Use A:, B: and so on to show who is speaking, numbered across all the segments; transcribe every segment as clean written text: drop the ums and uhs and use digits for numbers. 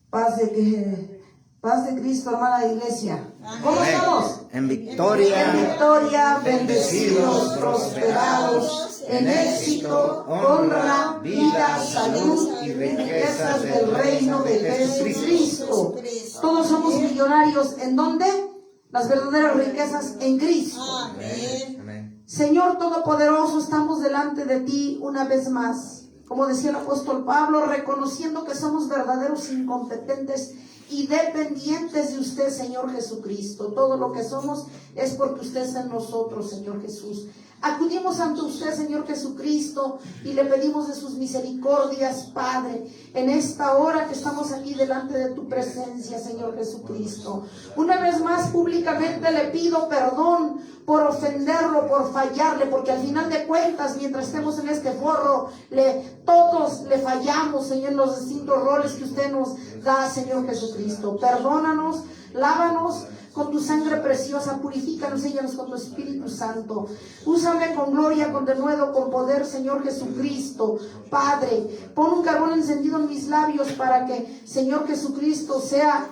A: Paz de Cristo, hermana iglesia. ¿Cómo
B: Amén.
A: estamos?
B: En victoria,
A: En victoria, bendecidos, prosperados, en éxito, honra, vida, salud y riquezas del reino de Jesucristo. Todos somos millonarios. ¿En dónde? Las verdaderas riquezas en Cristo.
B: Amén. Amén.
A: Señor Todopoderoso, estamos delante de ti una vez más. Como decía el apóstol Pablo, reconociendo que somos verdaderos incompetentes y dependientes de usted, Señor Jesucristo. Todo lo que somos es porque usted está en nosotros, Señor Jesús. Acudimos ante usted, Señor Jesucristo, y le pedimos de sus misericordias, Padre, en esta hora que estamos aquí delante de tu presencia, Señor Jesucristo. Una vez más, públicamente le pido perdón por ofenderlo, por fallarle, porque al final de cuentas, mientras estemos en este foro, todos le fallamos, Señor, en los distintos roles que usted nos da, Señor Jesucristo. Perdónanos, lávanos con tu sangre preciosa, purifícanos, séllanos con tu Espíritu Santo. Úsame con gloria, con denuedo, con poder, Señor Jesucristo. Padre, pon un carbón encendido en mis labios para que, Señor Jesucristo,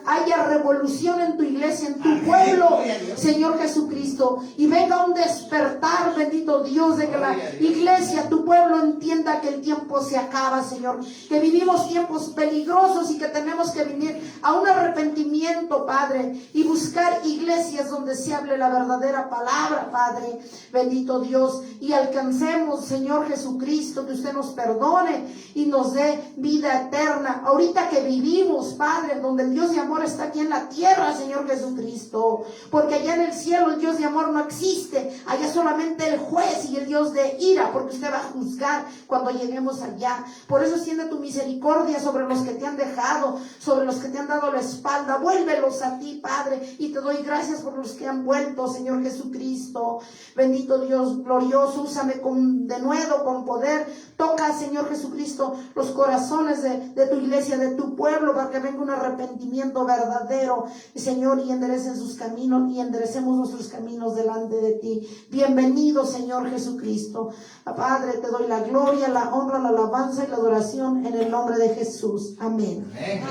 A: haya revolución en tu iglesia, en tu pueblo, Señor Jesucristo, y venga un despertar, bendito Dios, de que la iglesia, tu pueblo, entienda que el tiempo se acaba, Señor, que vivimos tiempos peligrosos y que tenemos que venir a un arrepentimiento, Padre, y buscar iglesias donde se hable la verdadera palabra, Padre, bendito Dios, y alcancemos, Señor Jesucristo, que usted nos perdone y nos dé vida eterna. Ahorita que vivimos, Padre, donde el Dios de amor está aquí en la tierra, Señor Jesucristo, porque allá en el cielo el Dios de amor no existe, allá solamente el juez y el Dios de ira, porque usted va a juzgar cuando lleguemos allá. Por eso extiende tu misericordia sobre los que te han dejado, sobre los que te han dado la espalda. Vuélvelos a ti, Padre, y te doy gracias por los que han vuelto, Señor Jesucristo. Bendito Dios glorioso, úsame con denuedo, con poder. Toca, Señor Jesucristo, los corazones de tu iglesia, de tu pueblo, para que venga un arrepentimiento verdadero, Señor, y enderecen sus caminos, y enderecemos nuestros caminos delante de ti. Bienvenido, Señor Jesucristo. Padre, te doy la gloria, la honra, la alabanza y la adoración en el nombre de Jesús. Amén.
B: Amén.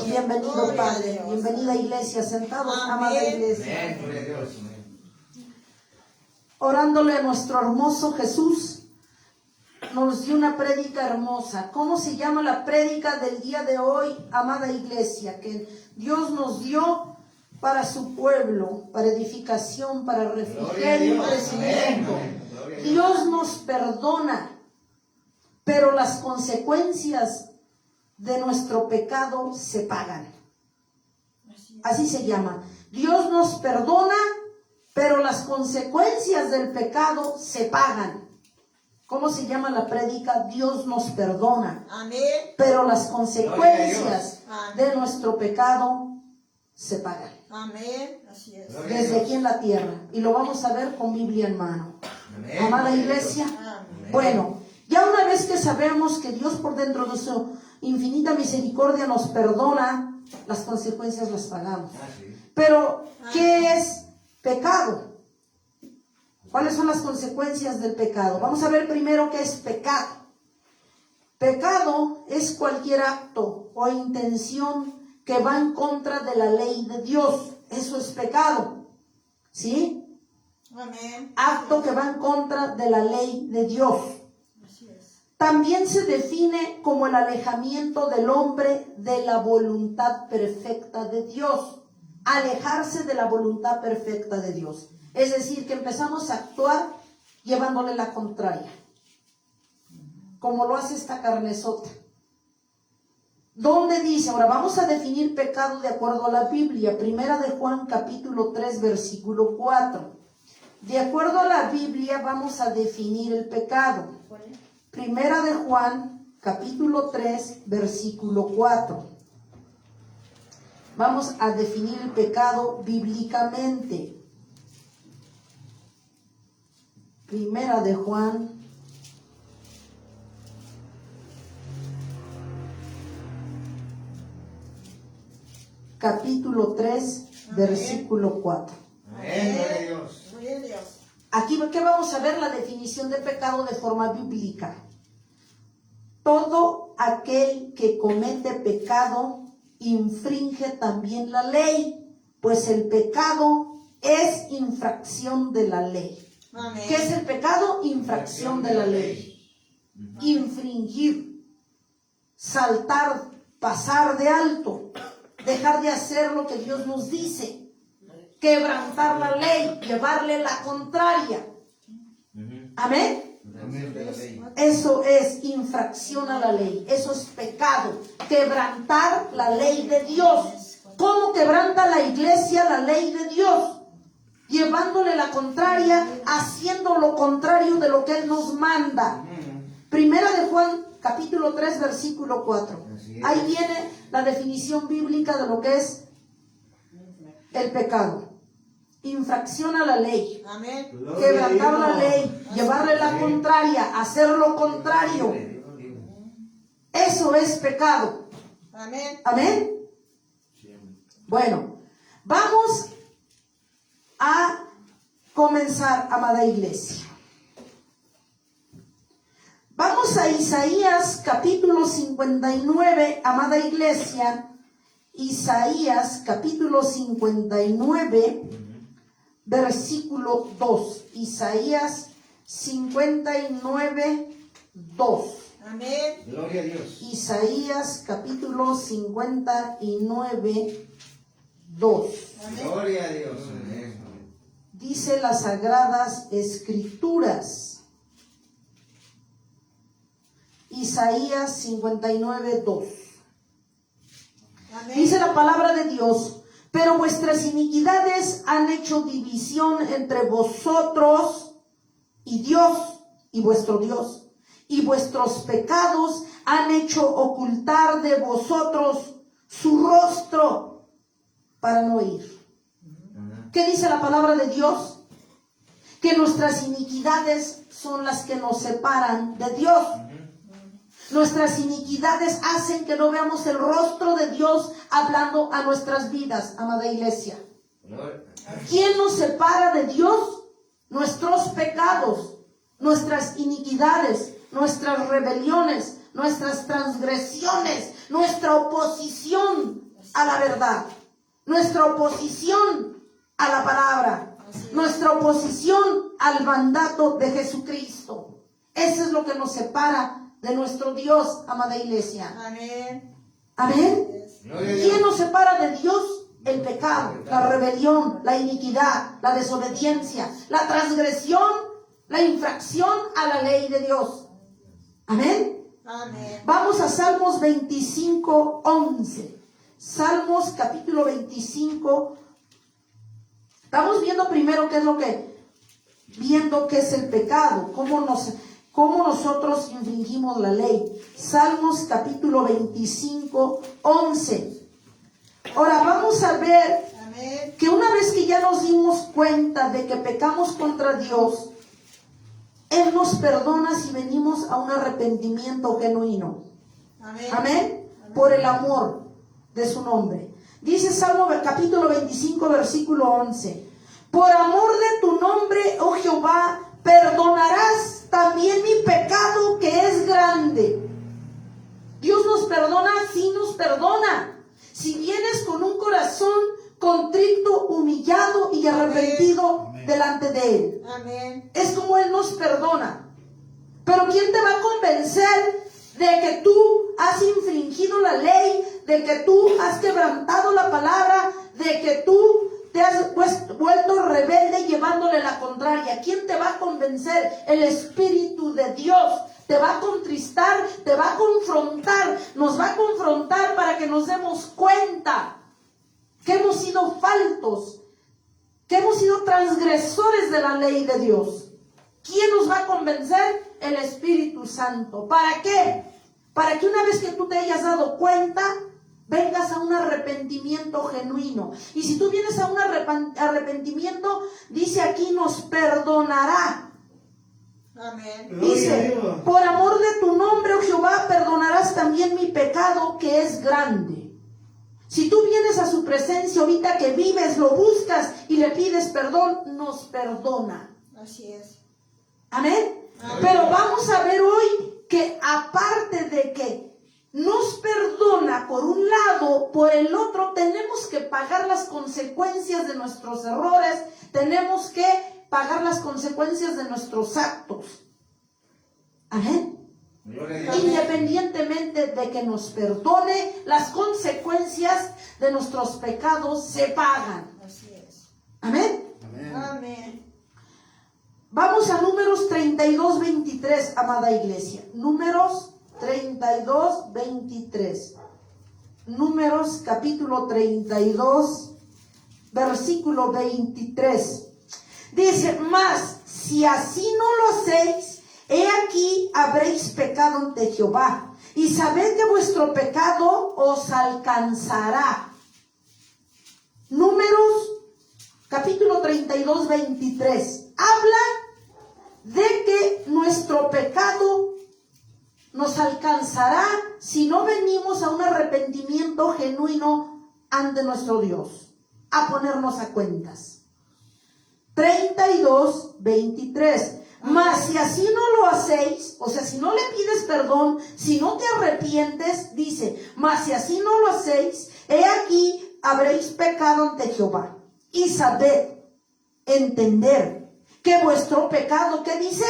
A: Bienvenido, Padre. Bienvenida, iglesia. Sentados, amada iglesia. Orándole a nuestro hermoso Jesús, nos dio una prédica hermosa. ¿Cómo se llama la prédica del día de hoy, amada iglesia? Que Dios nos dio para su pueblo, para edificación, para refrigerio y crecimiento. Dios nos perdona, pero las consecuencias de nuestro pecado se pagan. Así se llama. Dios nos perdona, pero las consecuencias del pecado se pagan. ¿Cómo se llama la prédica? Dios nos perdona.
C: Amén.
A: Pero las consecuencias de nuestro pecado se pagan.
C: Amén. Así es.
A: Desde aquí en la tierra. Y lo vamos a ver con Biblia en mano.
B: Amén.
A: Amada iglesia.
C: Amén.
A: Bueno, ya una vez que sabemos que Dios por dentro de su infinita misericordia nos perdona, las consecuencias las pagamos. Pero, ¿qué es pecado? ¿Cuáles son las consecuencias del pecado? Vamos a ver primero qué es pecado. Pecado es cualquier acto o intención que va en contra de la ley de Dios. Eso es pecado. ¿Sí?
C: Amén.
A: Acto que va en contra de la ley de Dios.
C: Así es.
A: También se define como el alejamiento del hombre de la voluntad perfecta de Dios. Alejarse de la voluntad perfecta de Dios. Es decir, que empezamos a actuar llevándole la contraria, como lo hace esta carnesota. ¿Dónde dice? Ahora vamos a definir pecado de acuerdo a la Biblia. Primera de Juan capítulo 3 versículo 4. De acuerdo a la Biblia vamos a definir el pecado. Primera de Juan capítulo 3 versículo 4. Vamos a definir el pecado bíblicamente. Primera de Juan capítulo 3 versículo 4.
B: Amén. Gloria a Dios.
C: Gloria a Dios.
A: Aquí, ¿qué vamos a ver? La definición de pecado de forma bíblica. Todo aquel que comete pecado infringe también la ley, pues el pecado es infracción de la ley.
C: Amén.
A: ¿Qué es el pecado? Infracción de la ley. Infringir, saltar, pasar de alto, dejar de hacer lo que Dios nos dice, quebrantar la ley, llevarle la contraria. Amén.
B: Amén de la ley.
A: Eso es infracción a la ley, eso es pecado, quebrantar la ley de Dios. ¿Cómo quebranta la iglesia la ley de Dios? Llevándole la contraria, haciendo lo contrario de lo que Él nos manda. Primera de Juan, capítulo 3, versículo 4. Ahí viene la definición bíblica de lo que es el pecado. Infracción a la ley.
C: Amén.
A: Quebrantar la ley, llevarle la contraria, hacer lo contrario. Eso es pecado.
C: Amén.
A: Amén. Bueno, vamos a comenzar, amada iglesia. Vamos a Isaías capítulo 59, amada iglesia. Isaías capítulo 59, versículo 2. Isaías 59, 2.
C: Amén.
B: Gloria a Dios.
A: Isaías capítulo 59, 2.
C: Amén.
B: Gloria a Dios. Amén.
A: Dice las Sagradas Escrituras. Isaías 59, 2.
C: Amén.
A: Dice la palabra de Dios: pero vuestras iniquidades han hecho división entre vosotros y Dios, y vuestro Dios, y vuestros pecados han hecho ocultar de vosotros su rostro para no oír. ¿Qué dice la palabra de Dios? Que nuestras iniquidades son las que nos separan de Dios. Nuestras iniquidades hacen que no veamos el rostro de Dios hablando a nuestras vidas, amada iglesia. ¿Quién nos separa de Dios? Nuestros pecados, nuestras iniquidades, nuestras rebeliones, nuestras transgresiones, nuestra oposición a la verdad, nuestra oposición a la palabra, nuestra oposición al mandato de Jesucristo. Eso es lo que nos separa de nuestro Dios, amada iglesia.
C: Amén.
A: Amén. ¿Quién nos separa de Dios? El pecado, la rebelión, la iniquidad, la desobediencia, la transgresión, la infracción a la ley de Dios. Amén.
C: Amén.
A: Vamos a Salmos 25, 11. Salmos capítulo 25. Estamos viendo primero qué es el pecado, cómo nosotros infringimos la ley. Salmos capítulo 25, 11. Ahora vamos a ver
C: Amén.
A: que una vez que ya nos dimos cuenta de que pecamos contra Dios, Él nos perdona si venimos a un arrepentimiento genuino.
C: Amén.
A: Amén. Por el amor de su nombre. Dice Salmo capítulo 25, versículo 11. Por amor de tu nombre, oh Jehová, perdonarás también mi pecado que es grande. Dios nos perdona, sí nos perdona. Si vienes con un corazón contrito, humillado y arrepentido delante de Él.
C: Amén.
A: Es como Él nos perdona. Pero ¿quién te va a convencer de que tú has infringido la ley, de que tú has quebrantado la palabra, de que tú te has vuelto rebelde llevándole la contraria? ¿Quién te va a convencer? El Espíritu de Dios. Te va a contristar, te va a confrontar, nos va a confrontar para que nos demos cuenta que hemos sido faltos, que hemos sido transgresores de la ley de Dios. ¿Quién nos va a convencer? El Espíritu Santo. ¿Para qué? Para que una vez que tú te hayas dado cuenta, vengas a un arrepentimiento genuino. Y si tú vienes a un arrepentimiento, dice aquí, nos perdonará.
C: Amén.
A: Dice, por amor de tu nombre, oh Jehová, perdonarás también mi pecado que es grande. Si tú vienes a su presencia ahorita que vives, lo buscas y le pides perdón, nos perdona.
C: Así es.
A: Amén.
C: Amén.
A: Pero vamos a ver hoy que aparte de que nos perdona por un lado, lado, por el otro, tenemos que pagar las consecuencias de nuestros errores, tenemos que pagar las consecuencias de nuestros actos. Amén.
B: Gloria a Dios.
A: Independientemente de que nos perdone, las consecuencias de nuestros pecados se pagan.
C: Así es.
A: Amén.
B: Amén.
C: Amén.
A: Vamos a Números 32, 23, amada iglesia. Números 32, 23. Números capítulo 32, versículo 23. Dice, mas si así no lo hacéis, he aquí habréis pecado ante Jehová, y sabed que vuestro pecado os alcanzará. Números capítulo 32, 23. Habla de que nuestro pecado nos alcanzará si no venimos a un arrepentimiento genuino ante nuestro Dios, a ponernos a cuentas. 32, 23. Mas si así no lo hacéis, o sea, si no le pides perdón, si no te arrepientes, dice, mas si así no lo hacéis, he aquí habréis pecado ante Jehová. Y sabed, entender, que vuestro pecado, ¿qué dice?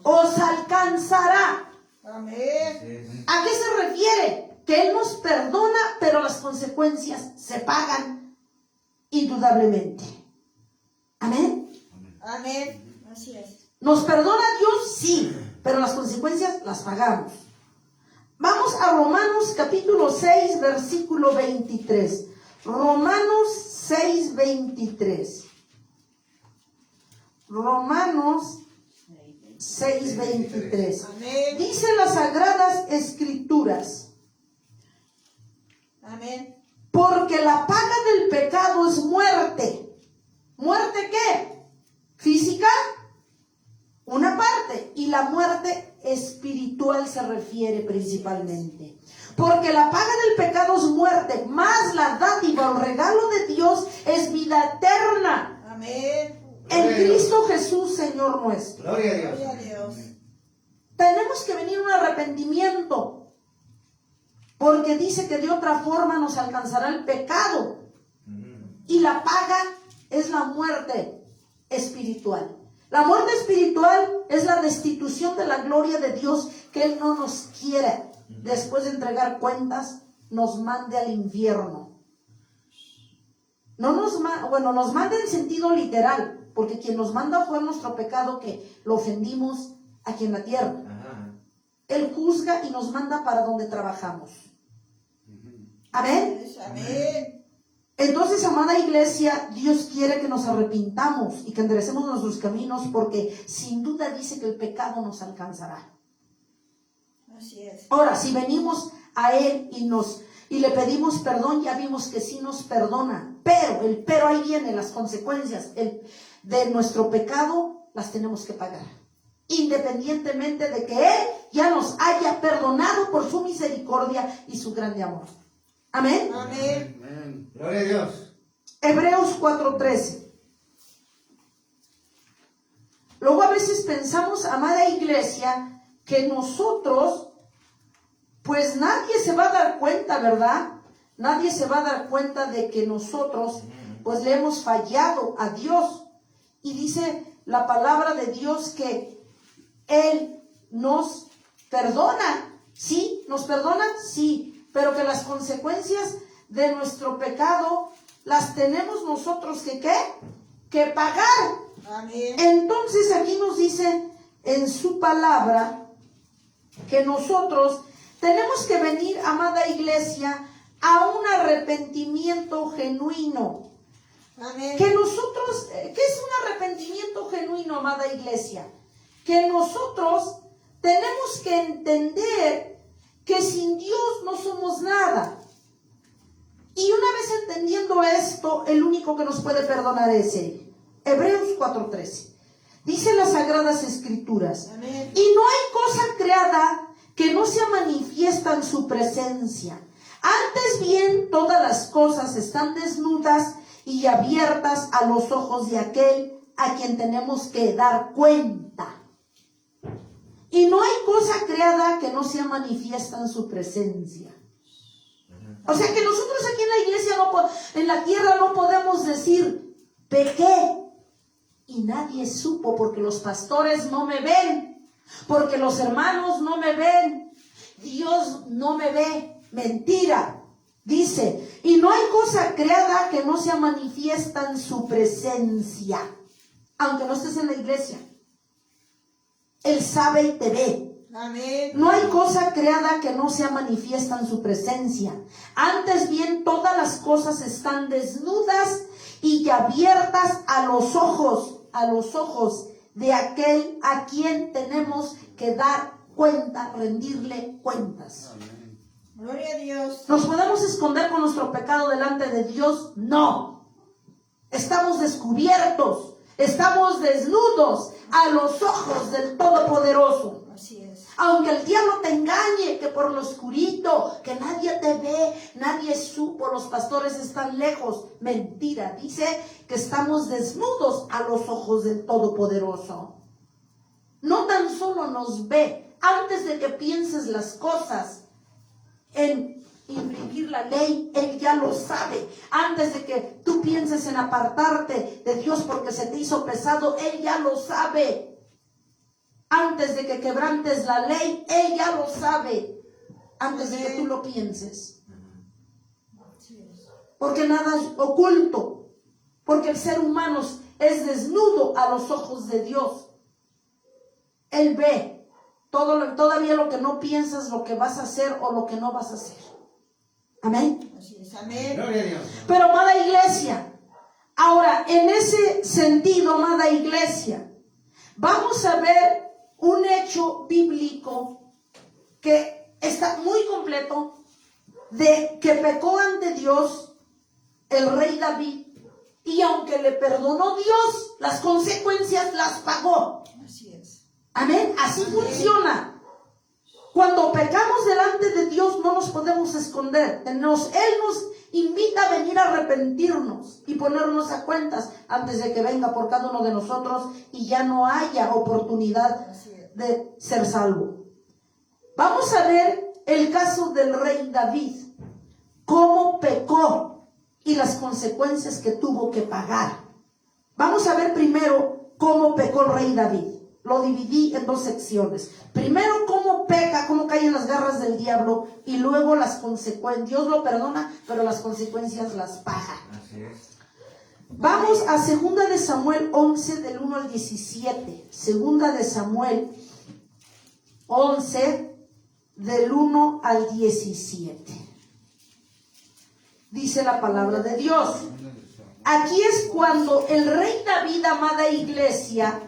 A: Os alcanzará.
C: Amén.
A: ¿A qué se refiere? Que Él nos perdona, pero las consecuencias se pagan indudablemente. Amén.
C: Amén. Así es.
A: ¿Nos perdona Dios? Sí, pero las consecuencias las pagamos. Vamos a Romanos capítulo 6, versículo 23. Romanos 6, 23. Romanos 6, 23.
C: Amén.
A: Dice las Sagradas Escrituras,
C: Amén.
A: porque la paga del pecado es muerte. ¿Muerte qué? ¿Física? Una parte. Y la muerte espiritual se refiere principalmente. Porque la paga del pecado es muerte, más la dádiva o regalo de Dios es vida eterna.
C: Amén.
A: En Cristo Jesús, Señor nuestro.
B: Gloria a Dios.
C: Gloria a Dios.
A: Tenemos que venir a un arrepentimiento, porque dice que de otra forma nos alcanzará el pecado. Y la paga es la muerte espiritual. La muerte espiritual es la destitución de la gloria de Dios, que Él no nos quiere. Después de entregar cuentas, nos mande al infierno. No nos manda en sentido literal, porque quien nos manda fue nuestro pecado, que lo ofendimos aquí en la tierra.
B: Ajá.
A: Él juzga y nos manda para donde trabajamos. Amén.
C: Amén.
A: Entonces, amada iglesia, Dios quiere que nos arrepintamos y que enderecemos nuestros caminos, porque sin duda dice que el pecado nos alcanzará.
C: Así es.
A: Ahora, si venimos a Él y le pedimos perdón, ya vimos que sí nos perdona. Pero ahí vienen las consecuencias de nuestro pecado, las tenemos que pagar. Independientemente de que Él ya nos haya perdonado por su misericordia y su grande amor. Amén.
C: Amén.
B: Amén. Gloria a Dios.
A: Hebreos 4:13. Luego a veces pensamos, amada iglesia, que nosotros, pues nadie se va a dar cuenta, ¿verdad? Nadie se va a dar cuenta de que nosotros, pues le hemos fallado a Dios. Y dice la palabra de Dios que Él nos perdona. ¿Sí? ¿Nos perdona? Sí. Pero que las consecuencias de nuestro pecado las tenemos nosotros que ¿qué? Que pagar.
C: Amén.
A: Entonces aquí nos dice en su palabra que nosotros tenemos que venir, amada iglesia, a un arrepentimiento genuino.
C: Amén.
A: Que nosotros, ¿qué es un arrepentimiento genuino, amada iglesia? Que nosotros tenemos que entender que sin Dios no somos nada. Y una vez entendiendo esto, el único que nos puede perdonar es Él. Hebreos 4:13. Dice las Sagradas Escrituras.
C: Amén.
A: Y no hay cosa creada que no sea manifiesta en su presencia. Antes bien, todas las cosas están desnudas y abiertas a los ojos de aquel a quien tenemos que dar cuenta. Y no hay cosa creada que no sea manifiesta en su presencia. O sea que nosotros aquí en la iglesia, en la tierra, no podemos decir, pequé y nadie supo, porque los pastores no me ven, porque los hermanos no me ven, Dios no me ve. Mentira. Dice, y no hay cosa creada que no sea manifiesta en su presencia. Aunque no estés en la iglesia, Él sabe y te ve.
C: Amén.
A: No hay cosa creada que no sea manifiesta en su presencia. Antes bien, todas las cosas están desnudas y abiertas a los ojos de aquel a quien tenemos que dar cuenta, rendirle cuentas.
C: Gloria a Dios.
A: ¿Nos podemos esconder con nuestro pecado delante de Dios? No. Estamos descubiertos, estamos desnudos a los ojos del Todopoderoso.
C: Así es.
A: Aunque el diablo te engañe, que por lo oscurito, que nadie te ve, nadie supo, los pastores están lejos. Mentira, dice que estamos desnudos a los ojos del Todopoderoso. No tan solo nos ve, antes de que pienses las cosas en infringir la ley, Él ya lo sabe. Antes de que tú pienses en apartarte de Dios porque se te hizo pesado, Él ya lo sabe. Antes de que quebrantes la ley, Él ya lo sabe. Antes de que tú lo pienses. Porque nada es oculto. Porque el ser humano es desnudo a los ojos de Dios. Él ve todavía lo que no piensas, lo que vas a hacer o lo que no vas a hacer. Amén.
C: Así es. Amén.
B: Gloria a Dios.
A: Pero, amada iglesia, ahora, en ese sentido, amada iglesia, vamos a ver un hecho bíblico que está muy completo, de que pecó ante Dios el rey David, y aunque le perdonó Dios, las consecuencias las pagó.
C: Así es.
A: Amén. Así funciona. Cuando pecamos delante de Dios no nos podemos esconder. Él nos invita a venir a arrepentirnos y ponernos a cuentas antes de que venga por cada uno de nosotros y ya no haya oportunidad de ser salvo. Vamos a ver el caso del rey David, cómo pecó y las consecuencias que tuvo que pagar. Vamos a ver primero cómo pecó el rey David. Lo dividí en dos secciones. Primero, cómo peca, cómo cae en las garras del diablo, y luego las consecuencias. Dios lo perdona, pero las consecuencias las paga.
B: Así es.
A: Vamos a 2 de Samuel 11, del 1 al 17. 2 de Samuel 11, del 1 al 17. Dice la palabra de Dios. Aquí es cuando el rey David, amada iglesia,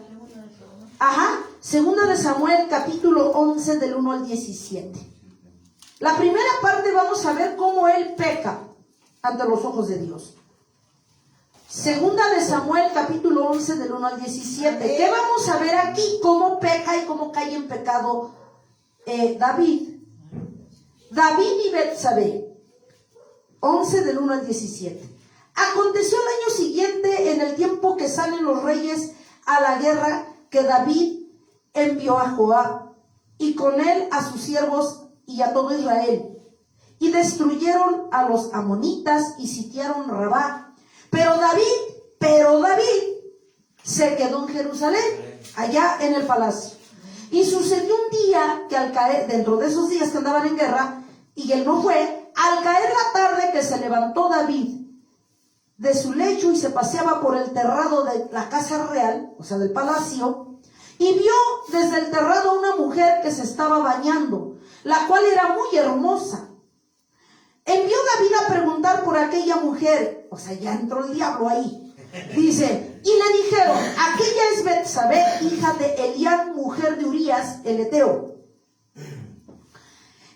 A: 2 de Samuel capítulo 11 del 1 al 17. La primera parte vamos a ver cómo él peca ante los ojos de Dios. 2 de Samuel capítulo 11 del 1 al 17. ¿Qué vamos a ver aquí? Cómo peca y cómo cae en pecado David. David y Betsabé. 11 del 1 al 17. Aconteció el año siguiente, en el tiempo que salen los reyes a la guerra, que David envió a Joab y con él a sus siervos y a todo Israel, y destruyeron a los amonitas y sitiaron Rabá. Pero David se quedó en Jerusalén, allá en el palacio. Y sucedió un día que al caer, dentro de esos días que andaban en guerra, y él no fue, al caer la tarde, que se levantó David de su lecho y se paseaba por el terrado de la casa real, o sea, del palacio, y vio desde el terrado a una mujer que se estaba bañando, la cual era muy hermosa. Envió David a preguntar por aquella mujer, o sea, ya entró el diablo ahí. Dice, y le dijeron, aquella es Betsabé, hija de Eliab, mujer de Urías, el Eteo.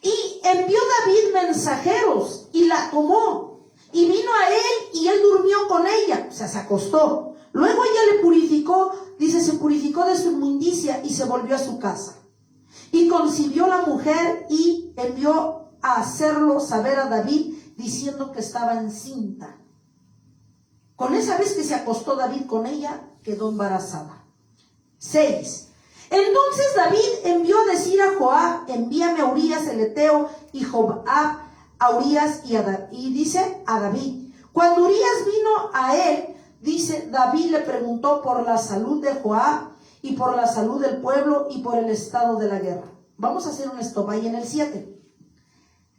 A: Y envió David mensajeros y la tomó. Y vino a él y él durmió con ella, o sea, se acostó. Luego ella le purificó, dice, se purificó de su inmundicia y se volvió a su casa. Y concibió la mujer y envió a hacerlo saber a David, diciendo que estaba encinta. Con esa vez que se acostó David con ella, quedó embarazada. 6. Entonces David envió a decir a Joab, envíame a Urías el Eteo, y Joab a Urías y dice a David. Cuando Urías vino a él, dice, David le preguntó por la salud de Joab y por la salud del pueblo y por el estado de la guerra. Vamos a hacer un stop ahí en el 7.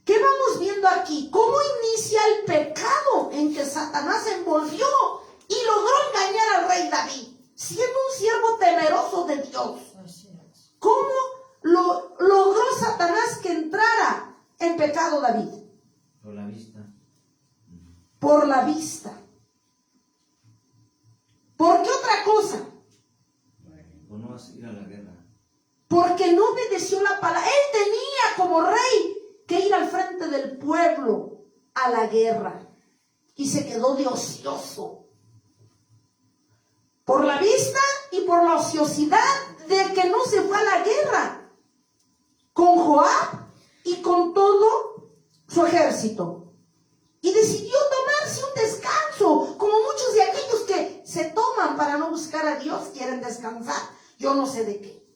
A: ¿Qué vamos viendo aquí? ¿Cómo inicia el pecado en que Satanás se envolvió y logró engañar al rey David, siendo un siervo temeroso de Dios?
C: Así es.
A: ¿Cómo logró Satanás que entrara en pecado David?
B: Por la vista.
A: Por la vista. ¿Por qué otra cosa?
B: Por no ir a la guerra.
A: Porque no obedeció la palabra. Él tenía como rey que ir al frente del pueblo a la guerra y se quedó de ocioso. Por la vista y por la ociosidad de que no se fue a la guerra con Joab y con todo su ejército. Y decidió tomarse un descanso, como muchos de aquellos que se toman para no buscar a Dios, quieren descansar. Yo no sé de qué.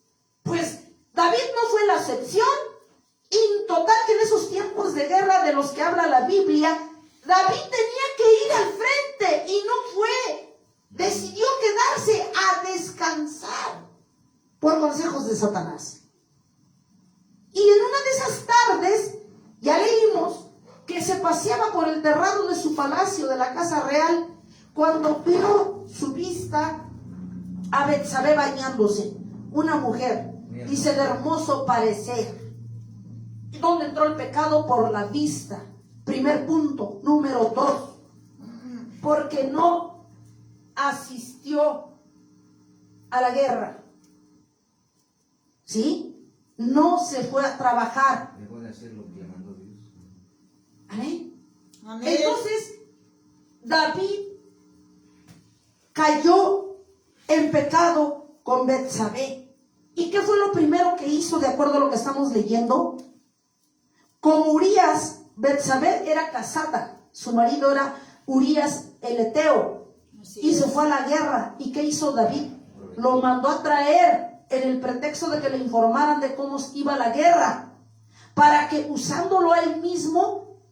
A: Pues David no fue la excepción. Y total que en esos tiempos de guerra de los que habla la Biblia, David tenía que ir al frente y no fue. Decidió quedarse a descansar por consejos de Satanás. Y en una de esas tardes, ya leímos que se paseaba por el terrado de su palacio, de la casa real, cuando vio su vista a Betsabé bañándose, una mujer, dice, de hermoso parecer. ¿Dónde entró el pecado? Por la vista. Primer punto. Número 2. Porque no asistió a la guerra. ¿Sí? No se fue a trabajar.
B: Dejó de hacer lo que mandó Dios.
A: ¿Amén?
C: Amén.
A: Entonces, David cayó en pecado con Betsabé. ¿Y qué fue lo primero que hizo de acuerdo a lo que estamos leyendo? Como Urías, Betsabé era casada, su marido era Urías el Eteo, y se fue a la guerra. ¿Y qué hizo David? Lo mandó a traer en el pretexto de que le informaran de cómo iba la guerra, para que usándolo él mismo,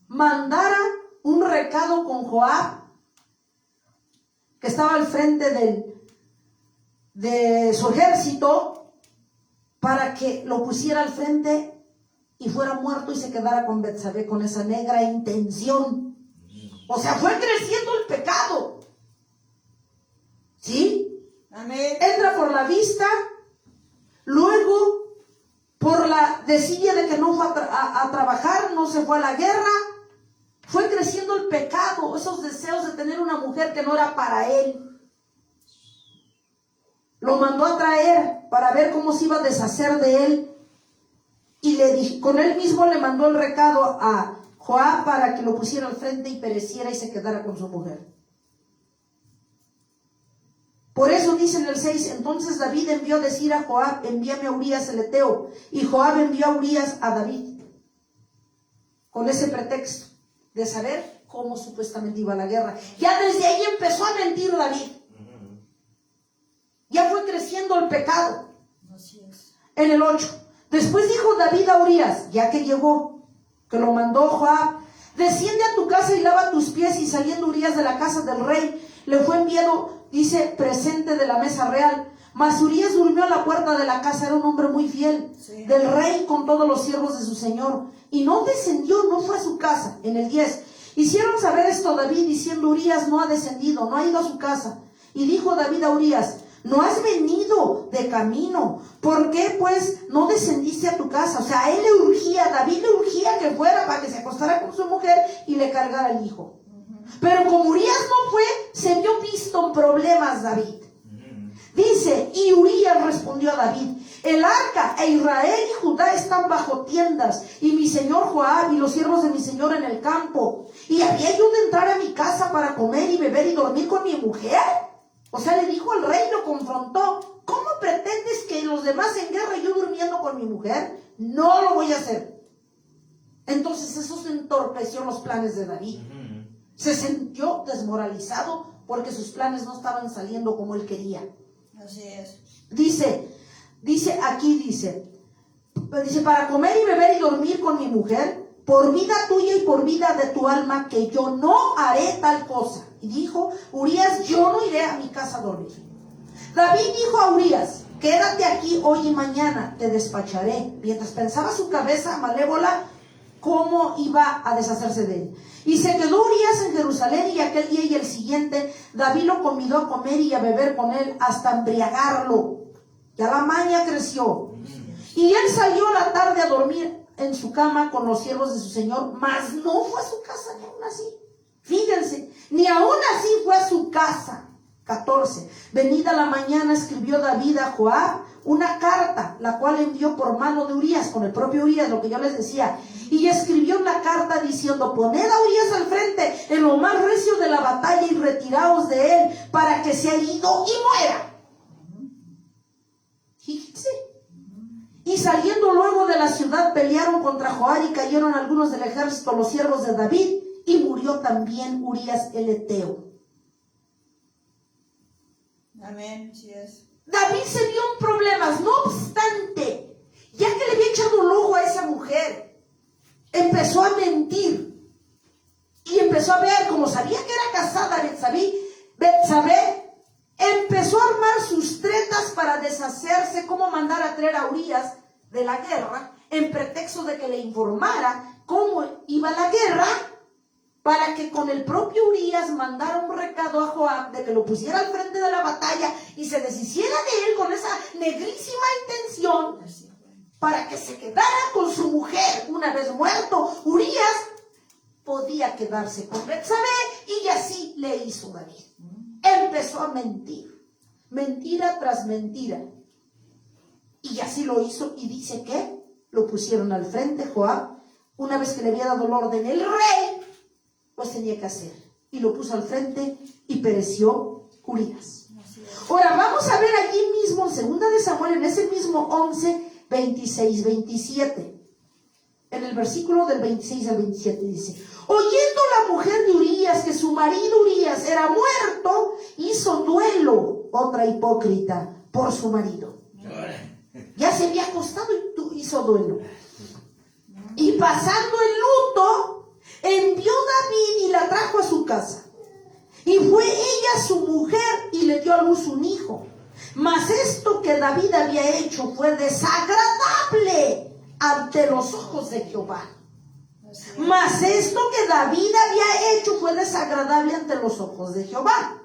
A: mandara un recado con Joab, que estaba al frente de su ejército, para que lo pusiera al frente y fuera muerto y se quedara con Betsabé con esa negra intención. O sea, fue creciendo el pecado. ¿Sí?
C: Amén.
A: Entra por la vista, luego por la desidia de que no fue a trabajar, no se fue a la guerra. Fue creciendo el pecado, esos deseos de tener una mujer que no era para él. Lo mandó a traer para ver cómo se iba a deshacer de él. Y le dijo, con él mismo le mandó el recado a Joab para que lo pusiera al frente y pereciera y se quedara con su mujer. Por eso dice en el 6, entonces David envió a decir a Joab, envíame a Urías el Eteo. Y Joab envió a Urías a David, con ese pretexto de saber cómo supuestamente iba la guerra. Ya desde ahí empezó a mentir David. Ya fue creciendo el pecado.
C: Así es.
A: En el 8. Después dijo David a Urías, ya que llegó, que lo mandó Joab, desciende a tu casa y lava tus pies. Y saliendo Urías de la casa del rey, le fue enviado, dice, presente de la mesa real. Mas Urías durmió a la puerta de la casa, era un hombre muy fiel, del rey con todos los siervos de su señor. Y no descendió, no fue a su casa. En el 10. Hicieron saber esto a David, diciendo, Urías no ha descendido, no ha ido a su casa. Y dijo David a Urías, no has venido de camino, ¿por qué pues no descendiste a tu casa? O sea, a él le urgía, David le urgía que fuera para que se acostara con su mujer y le cargara el hijo. Pero como Urías no fue, se vio visto en problemas David. Dice, y Urías respondió a David, el arca e Israel y Judá están bajo tiendas, y mi señor Joab y los siervos de mi señor en el campo. ¿Y había yo de entrar a mi casa para comer y beber y dormir con mi mujer? O sea, le dijo al rey, lo confrontó. ¿Cómo pretendes que los demás en guerra y yo durmiendo con mi mujer? No lo voy a hacer. Entonces eso se entorpeció los planes de David. Se sintió desmoralizado porque sus planes no estaban saliendo como él quería.
C: Así es.
A: Dice, para comer y beber y dormir con mi mujer. por vida tuya y por vida de tu alma, que yo no haré tal cosa. Y dijo Urías, yo no iré a mi casa a dormir. David dijo a Urías, quédate aquí hoy y mañana, te despacharé. Mientras pensaba su cabeza malévola cómo iba a deshacerse de él. Y se quedó Urías en Jerusalén, y aquel día y el siguiente David lo convidó a comer y a beber con él hasta embriagarlo. Ya la maña creció. Y él salió a la tarde a dormir en su cama con los siervos de su señor, mas no fue a su casa ni aún así. Fíjense, ni aún así fue a su casa. 14. Venida la mañana escribió David a Joab una carta, la cual envió por mano de Urías, con el propio Urías, lo que yo les decía. Y escribió una carta diciendo, poned a Urías al frente en lo más recio de la batalla y retiraos de él para que sea herido y muera. Fíjense. Y saliendo luego de la ciudad pelearon contra Joab y cayeron algunos del ejército, los siervos de David, y murió también Urías el Eteo.
C: Amén, así es.
A: David se vio en problemas, no obstante, ya que le había echado el ojo a esa mujer, empezó a mentir y empezó a ver, como sabía que era casada Betsabé, empezó a armar sus tretas para deshacerse, cómo mandar a traer a Urías de la guerra, en pretexto de que le informara cómo iba la guerra, para que con el propio Urías mandara un recado a Joab de que lo pusiera al frente de la batalla y se deshiciera de él con esa negrísima intención, para que se quedara con su mujer. Una vez muerto Urías, podía quedarse con Betsabé, y así le hizo David. Empezó a mentir, mentira tras mentira, y así lo hizo. Y dice que lo pusieron al frente Joab, una vez que le había dado el orden el rey, pues tenía que hacer, y lo puso al frente y pereció Urías. Ahora vamos a ver allí mismo, en 2 de Samuel, en ese mismo 11, 26, 27. En el versículo del 26 al 27 dice, oyendo la mujer de Urías que su marido Urías era muerto, hizo duelo, otra hipócrita, por su marido. Ya se había acostado y hizo duelo. Y pasando el luto, envió David y la trajo a su casa. Y fue ella su mujer y le dio a luz un hijo. Mas esto que David había hecho fue desagradable ante los ojos de Jehová. Mas esto que David había hecho fue desagradable ante los ojos de Jehová.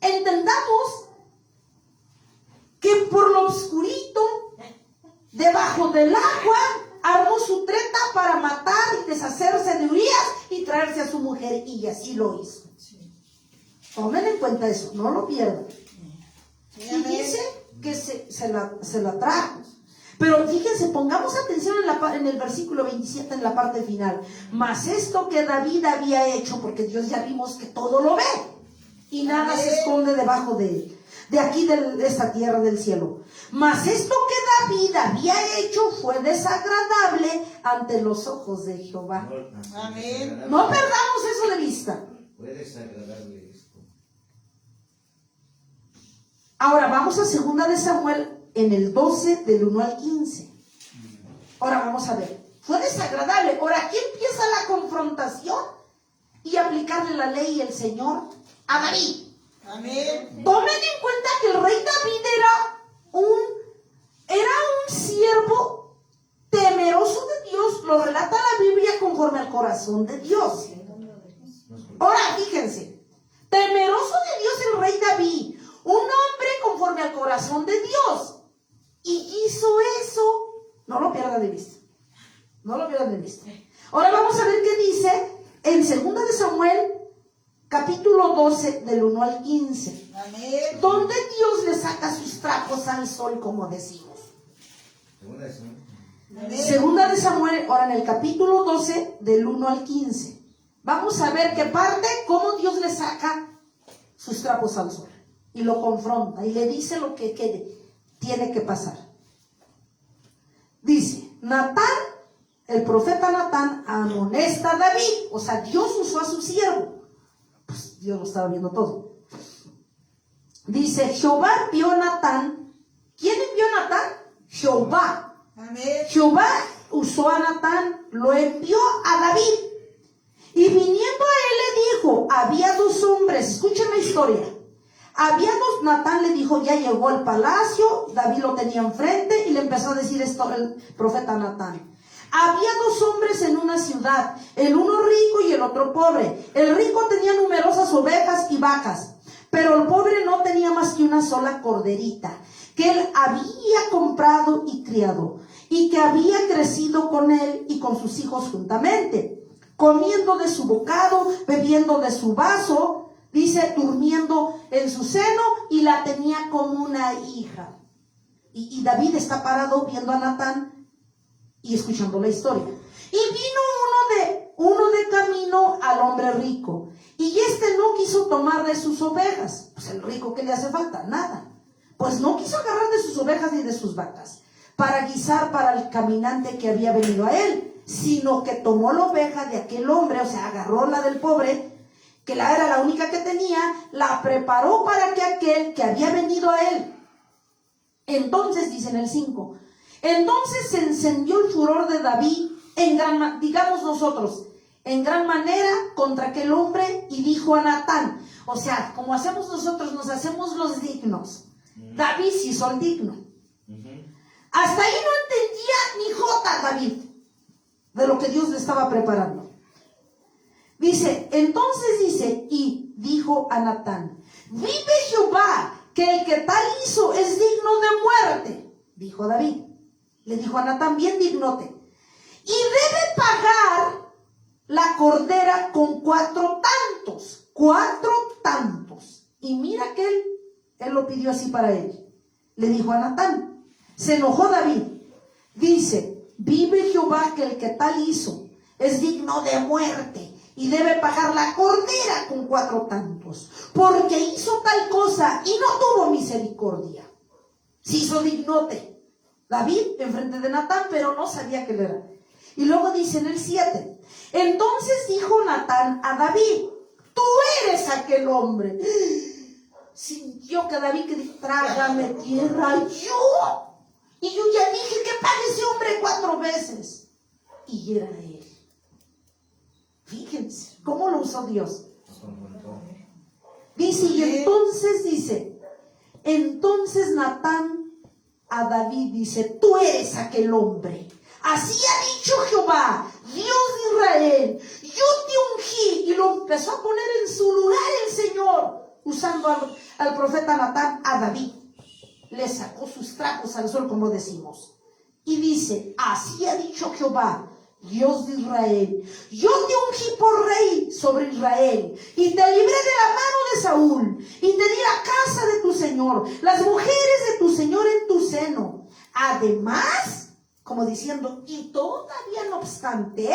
A: Entendamos que por lo oscurito, debajo del agua, armó su treta para matar y deshacerse de Urías y traerse a su mujer, y así lo hizo. Tomen en cuenta eso, no lo pierdan. Y dice que se la trajo. Pero fíjense, pongamos atención en el versículo 27, en la parte final. Mas esto que David había hecho, porque Dios ya vimos que todo lo ve, y nada se esconde debajo de él, de aquí de esta tierra del cielo. Mas esto que David había hecho fue desagradable ante los ojos de Jehová.
C: Amén.
A: No perdamos eso de vista.
B: Fue desagradable esto.
A: Ahora vamos a 2 de Samuel, en el 12, del 1 al 15. Ahora vamos a ver. Fue desagradable. Ahora aquí empieza la confrontación y aplicarle la ley y el Señor a David.
C: Amén.
A: Tomen en cuenta que el rey David era un siervo temeroso de Dios. Lo relata la Biblia conforme al corazón de Dios. Ahora fíjense, temeroso de Dios el rey David, un hombre conforme al corazón de Dios, y hizo eso. No lo pierdan de vista, no lo pierdan de vista. Ahora vamos a ver qué dice en 2 de Samuel, capítulo 12, del 1 al 15.
C: Amén.
A: Donde Dios le saca sus trapos al sol, como decimos. Segunda de Samuel, ahora en el capítulo 12, del 1 al 15. Vamos a ver qué parte, cómo Dios le saca sus trapos al sol. Y lo confronta y le dice lo que tiene que pasar. Dice, Natán, el profeta Natán, amonesta a David. O sea, Dios usó a su siervo. Pues Dios lo estaba viendo todo. Dice, Jehová envió a Natán. ¿Quién envió a Natán? Jehová.
C: Amén.
A: Jehová usó a Natán, lo envió a David. Y viniendo a él le dijo, había dos hombres, escuchen la historia. Natán le dijo, ya llegó al palacio, David lo tenía enfrente y le empezó a decir esto el profeta Natán. Había dos hombres en una ciudad, el uno rico y el otro pobre. El rico tenía numerosas ovejas y vacas, pero el pobre no tenía más que una sola corderita, que él había comprado y criado, y que había crecido con él y con sus hijos juntamente, comiendo de su bocado, bebiendo de su vaso, dice, durmiendo en su seno, y la tenía como una hija. Y David está parado viendo a Natán y escuchando la historia. Y vino uno de camino al hombre rico, y este no quiso tomar de sus ovejas. Pues el rico, ¿qué le hace falta? Nada. Pues no quiso agarrar de sus ovejas ni de sus vacas para guisar para el caminante que había venido a él, sino que tomó la oveja de aquel hombre, o sea, agarró la del pobre, que era la única que tenía, la preparó para que aquel que había venido a él. Entonces, dice en el 5, entonces se encendió el furor de David en gran manera contra aquel hombre, y dijo a Natán, o sea, como hacemos nosotros, nos hacemos los dignos. David se hizo el digno. Hasta ahí no entendía ni jota David de lo que Dios le estaba preparando. Dice, y dijo a Natán, vive Jehová, que el que tal hizo es digno de muerte. Dijo David, le dijo a Natán, bien dignote, y debe pagar la cordera con 4 tantos. 4 tantos. Y mira que él lo pidió así para él. Le dijo a Natán. Se enojó David. Dice, vive Jehová, que el que tal hizo es digno de muerte, y debe pagar la cordera con 4 tantos, porque hizo tal cosa y no tuvo misericordia. Se hizo dignote David enfrente de Natán, pero no sabía que él era. Y luego dice en el 7, entonces dijo Natán a David, tú eres aquel hombre. Sintió que David, que dijo, trágame tierra, yo. Y yo ya dije que pague ese hombre 4 veces. Y era él. Fíjense cómo lo usó Dios. Dice, entonces Natán a David dice, tú eres aquel hombre. Así ha dicho Jehová, Dios de Israel, yo te ungí. Y lo empezó a poner en su lugar el Señor, usando al profeta Natán a David. Le sacó sus trapos al sol, como decimos. Y dice, así ha dicho Jehová, Dios de Israel, yo te ungí por rey sobre Israel, y te libré de la mano de Saúl, y te di la casa de tu Señor, las mujeres de tu Señor en tu seno. Además, como diciendo, y todavía no obstante,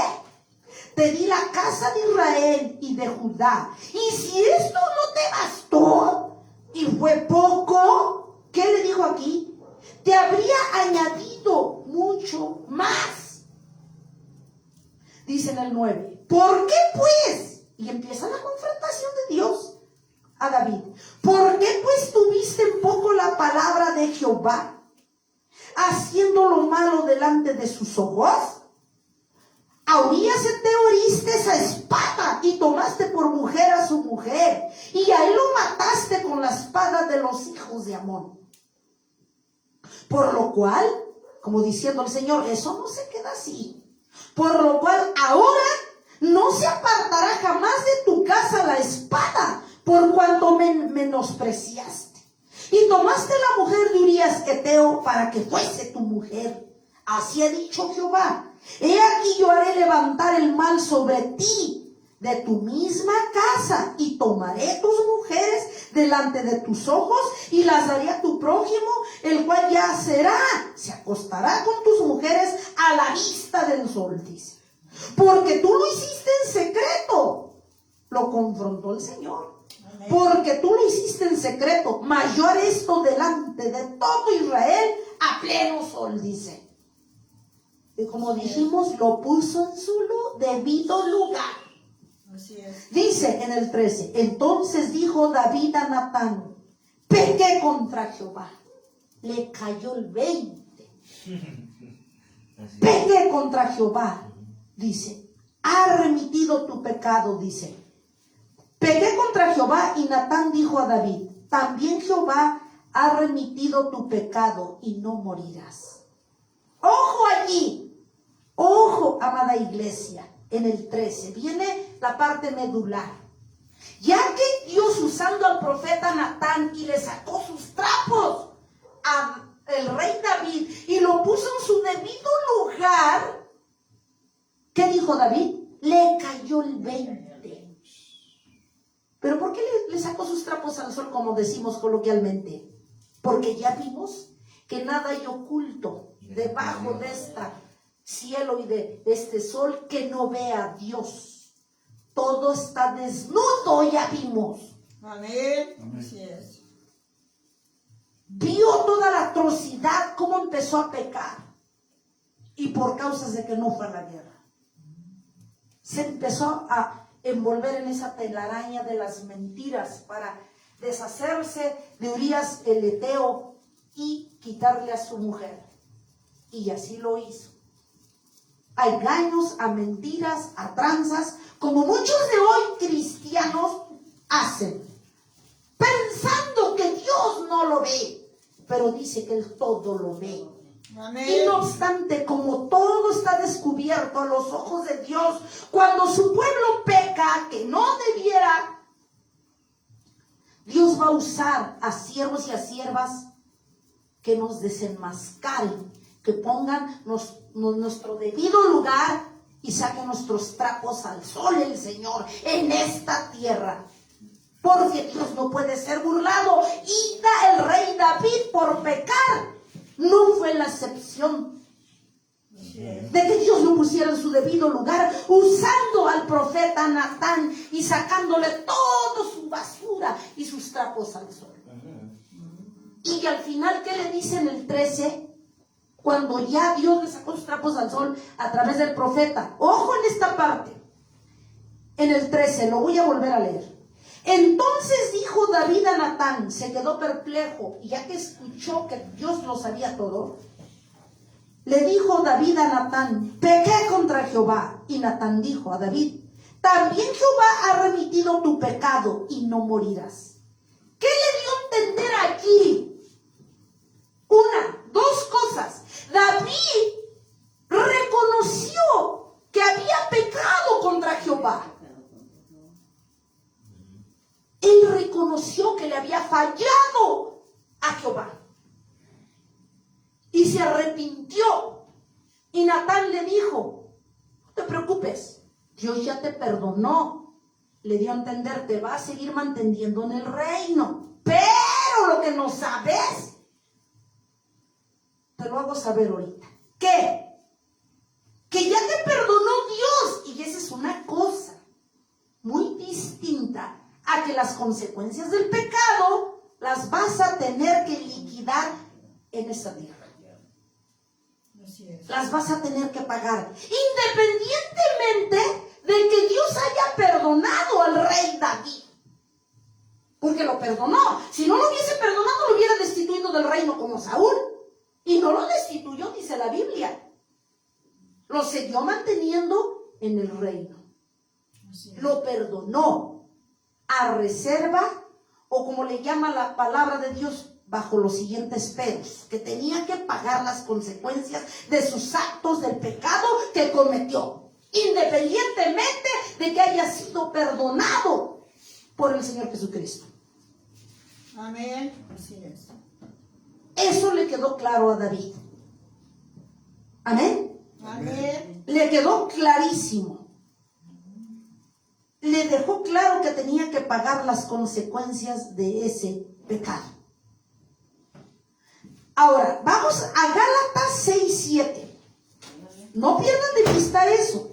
A: te di la casa de Israel y de Judá. Y si esto no te bastó, y fue poco, ¿qué le dijo aquí? Te habría añadido mucho más. Dice en el 9, ¿por qué pues? Y empieza la confrontación de Dios a David. ¿Por qué pues tuviste en poco la palabra de Jehová, haciendo lo malo delante de sus ojos? A Urías te heriste a espada y tomaste por mujer a su mujer, y a él lo mataste con la espada de los hijos de Amón. Por lo cual, como diciendo el Señor, eso no se queda así. Por lo cual ahora no se apartará jamás de tu casa la espada, por cuanto me menospreciaste. Y tomaste la mujer de Urías Eteo para que fuese tu mujer. Así ha dicho Jehová. He aquí yo haré levantar el mal sobre ti de tu misma casa, y tomaré tus mujeres delante de tus ojos, y las daré a tu prójimo, el cual ya se acostará con tus mujeres a la vista del sol, dice. Porque tú lo hiciste en secreto. Lo confrontó el Señor. Amén. Porque tú lo hiciste en secreto, mas yo haré esto delante de todo Israel a pleno sol, dice. Y como dijimos, lo puso en su debido lugar.
C: Así es.
A: Dice en el 13, entonces dijo David a Natán, pequé contra Jehová. Le cayó el 20.
B: Así es.
A: Pequé contra Jehová, dice. Ha remitido tu pecado, dice. Pequé contra Jehová, y Natán dijo a David, también Jehová ha remitido tu pecado y no morirás. Ojo allí, ojo, amada iglesia, en el 13 viene la parte medular. Ya que Dios, usando al profeta Natán, y le sacó sus trapos al rey David y lo puso en su debido lugar, ¿qué dijo David? Le cayó el 20. ¿Pero por qué le sacó sus trapos al sol, como decimos coloquialmente? Porque ya vimos que nada hay oculto debajo de este cielo y de este sol que no vea a Dios. Todo está desnudo, ya vimos.
C: Amén. Así es.
A: Vio toda la atrocidad, cómo empezó a pecar. Y por causas de que no fue a la guerra. Se empezó a envolver en esa telaraña de las mentiras para deshacerse de Urías el Eteo y quitarle a su mujer. Y así lo hizo. A engaños, a mentiras, a tranzas, como muchos de hoy cristianos hacen, pensando que Dios no lo ve, pero dice que Él todo lo ve.
C: Amén.
A: Y no obstante, como todo está descubierto a los ojos de Dios, cuando su pueblo peca que no debiera, Dios va a usar a siervos y a siervas que nos desenmascaren, que pongan nuestro debido lugar y saquen nuestros trapos al sol, el Señor, en esta tierra. Porque Dios no puede ser burlado. Y el rey David, por pecar, no fue la excepción de que Dios lo pusiera en su debido lugar, usando al profeta Natán y sacándole toda su basura y sus trapos al sol. Y al final, ¿qué le dice en el 13? Cuando ya Dios le sacó sus trapos al sol a través del profeta. Ojo en esta parte. En el 13, lo voy a volver a leer. Entonces dijo David a Natán, se quedó perplejo, y ya que escuchó que Dios lo sabía todo, le dijo David a Natán, pequé contra Jehová. Y Natán dijo a David, también Jehová ha remitido tu pecado y no morirás. ¿Qué le dio a entender aquí? Dos cosas. David reconoció que había pecado contra Jehová. Él reconoció que le había fallado a Jehová. Y se arrepintió. Y Natán le dijo, no te preocupes, Dios ya te perdonó. Le dio a entender, te va a seguir manteniendo en el reino. Pero lo que no sabes, te lo hago saber ahorita. ¿Qué? Que ya te perdonó Dios. Y esa es una cosa muy distinta a que las consecuencias del pecado las vas a tener que liquidar en esta tierra. Las vas a tener que pagar, independientemente de que Dios haya perdonado al rey David, porque lo perdonó. Si no lo hubiese perdonado, lo hubiera destituido del reino como Saúl, y no lo destituyó, dice la Biblia. Lo siguió manteniendo en el reino. Lo perdonó a reserva, o como le llama la palabra de Dios, bajo los siguientes peros, que tenía que pagar las consecuencias de sus actos del pecado que cometió, independientemente de que haya sido perdonado por el Señor Jesucristo.
C: Amén. Así es.
A: Eso le quedó claro a David. Amén.
C: Amén.
A: Le quedó clarísimo. Le dejó claro que tenía que pagar las consecuencias de ese pecado. Ahora, vamos a Gálatas 6:7. No pierdan de vista eso.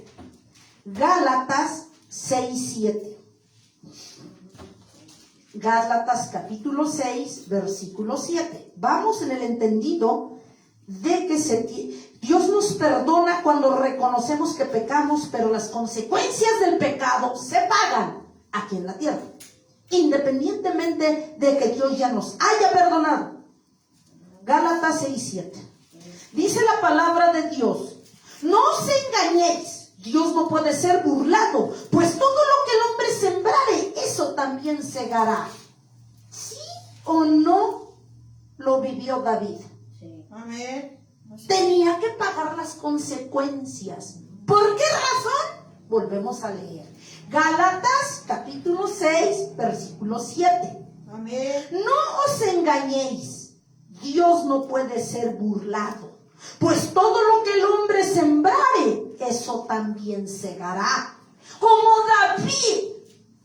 A: Gálatas 6:7. Gálatas capítulo 6, versículo 7. Vamos en el entendido de que Dios nos perdona cuando reconocemos que pecamos, pero las consecuencias del pecado se pagan aquí en la tierra, independientemente de que Dios ya nos haya perdonado. Gálatas 6:7. Dice la palabra de Dios, No os engañéis, Dios no puede ser burlado, pues todo lo que el hombre sembrare, eso también segará. ¿Sí o no lo vivió David?
C: Sí. Amén.
A: Tenía que pagar las consecuencias. ¿Por qué razón? Volvemos a leer. Gálatas capítulo 6, versículo 7.
C: Amén.
A: No os engañéis, Dios no puede ser burlado, pues todo lo que el hombre sembrare, eso también segará. Como David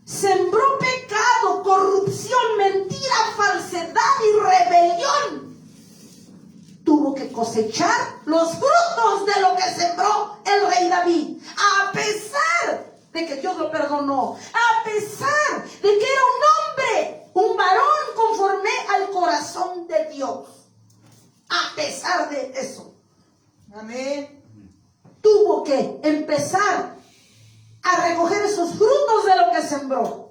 A: sembró pecado, corrupción, mentira, falsedad y rebelión, tuvo que cosechar los frutos de lo que sembró el rey David, a pesar de que Dios lo perdonó, a pesar de que era un hombre, un varón conforme al corazón de Dios. A pesar de eso,
C: Amén.
A: tuvo que empezar a recoger esos frutos de lo que sembró.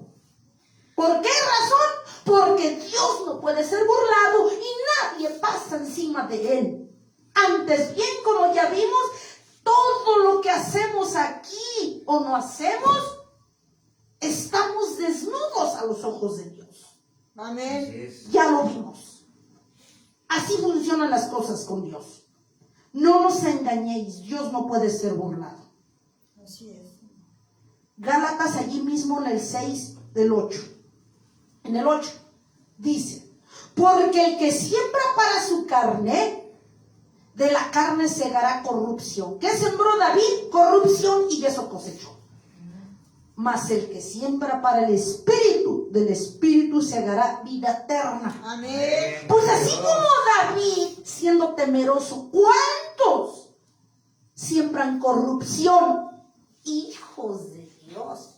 A: ¿Por qué razón? Porque Dios no puede ser burlado y nadie pasa encima de él. Antes bien, como ya vimos, todo lo que hacemos aquí o no hacemos, estamos desnudos a los ojos de Dios.
C: Amén.
B: Así es.
A: Ya lo vimos. Así funcionan las cosas con Dios. No nos engañéis, Dios no puede ser burlado.
C: Así es.
A: Gálatas allí mismo en el 6 del 8. En el 8 dice, porque el que siembra para su carne, de la carne segará corrupción. ¿Qué sembró David? Corrupción, y eso cosechó. Mas el que siembra para el Espíritu, del Espíritu segará vida eterna.
C: Amén.
A: Pues así como David, siendo temeroso, ¿cuántos siembran corrupción? Hijos de Dios.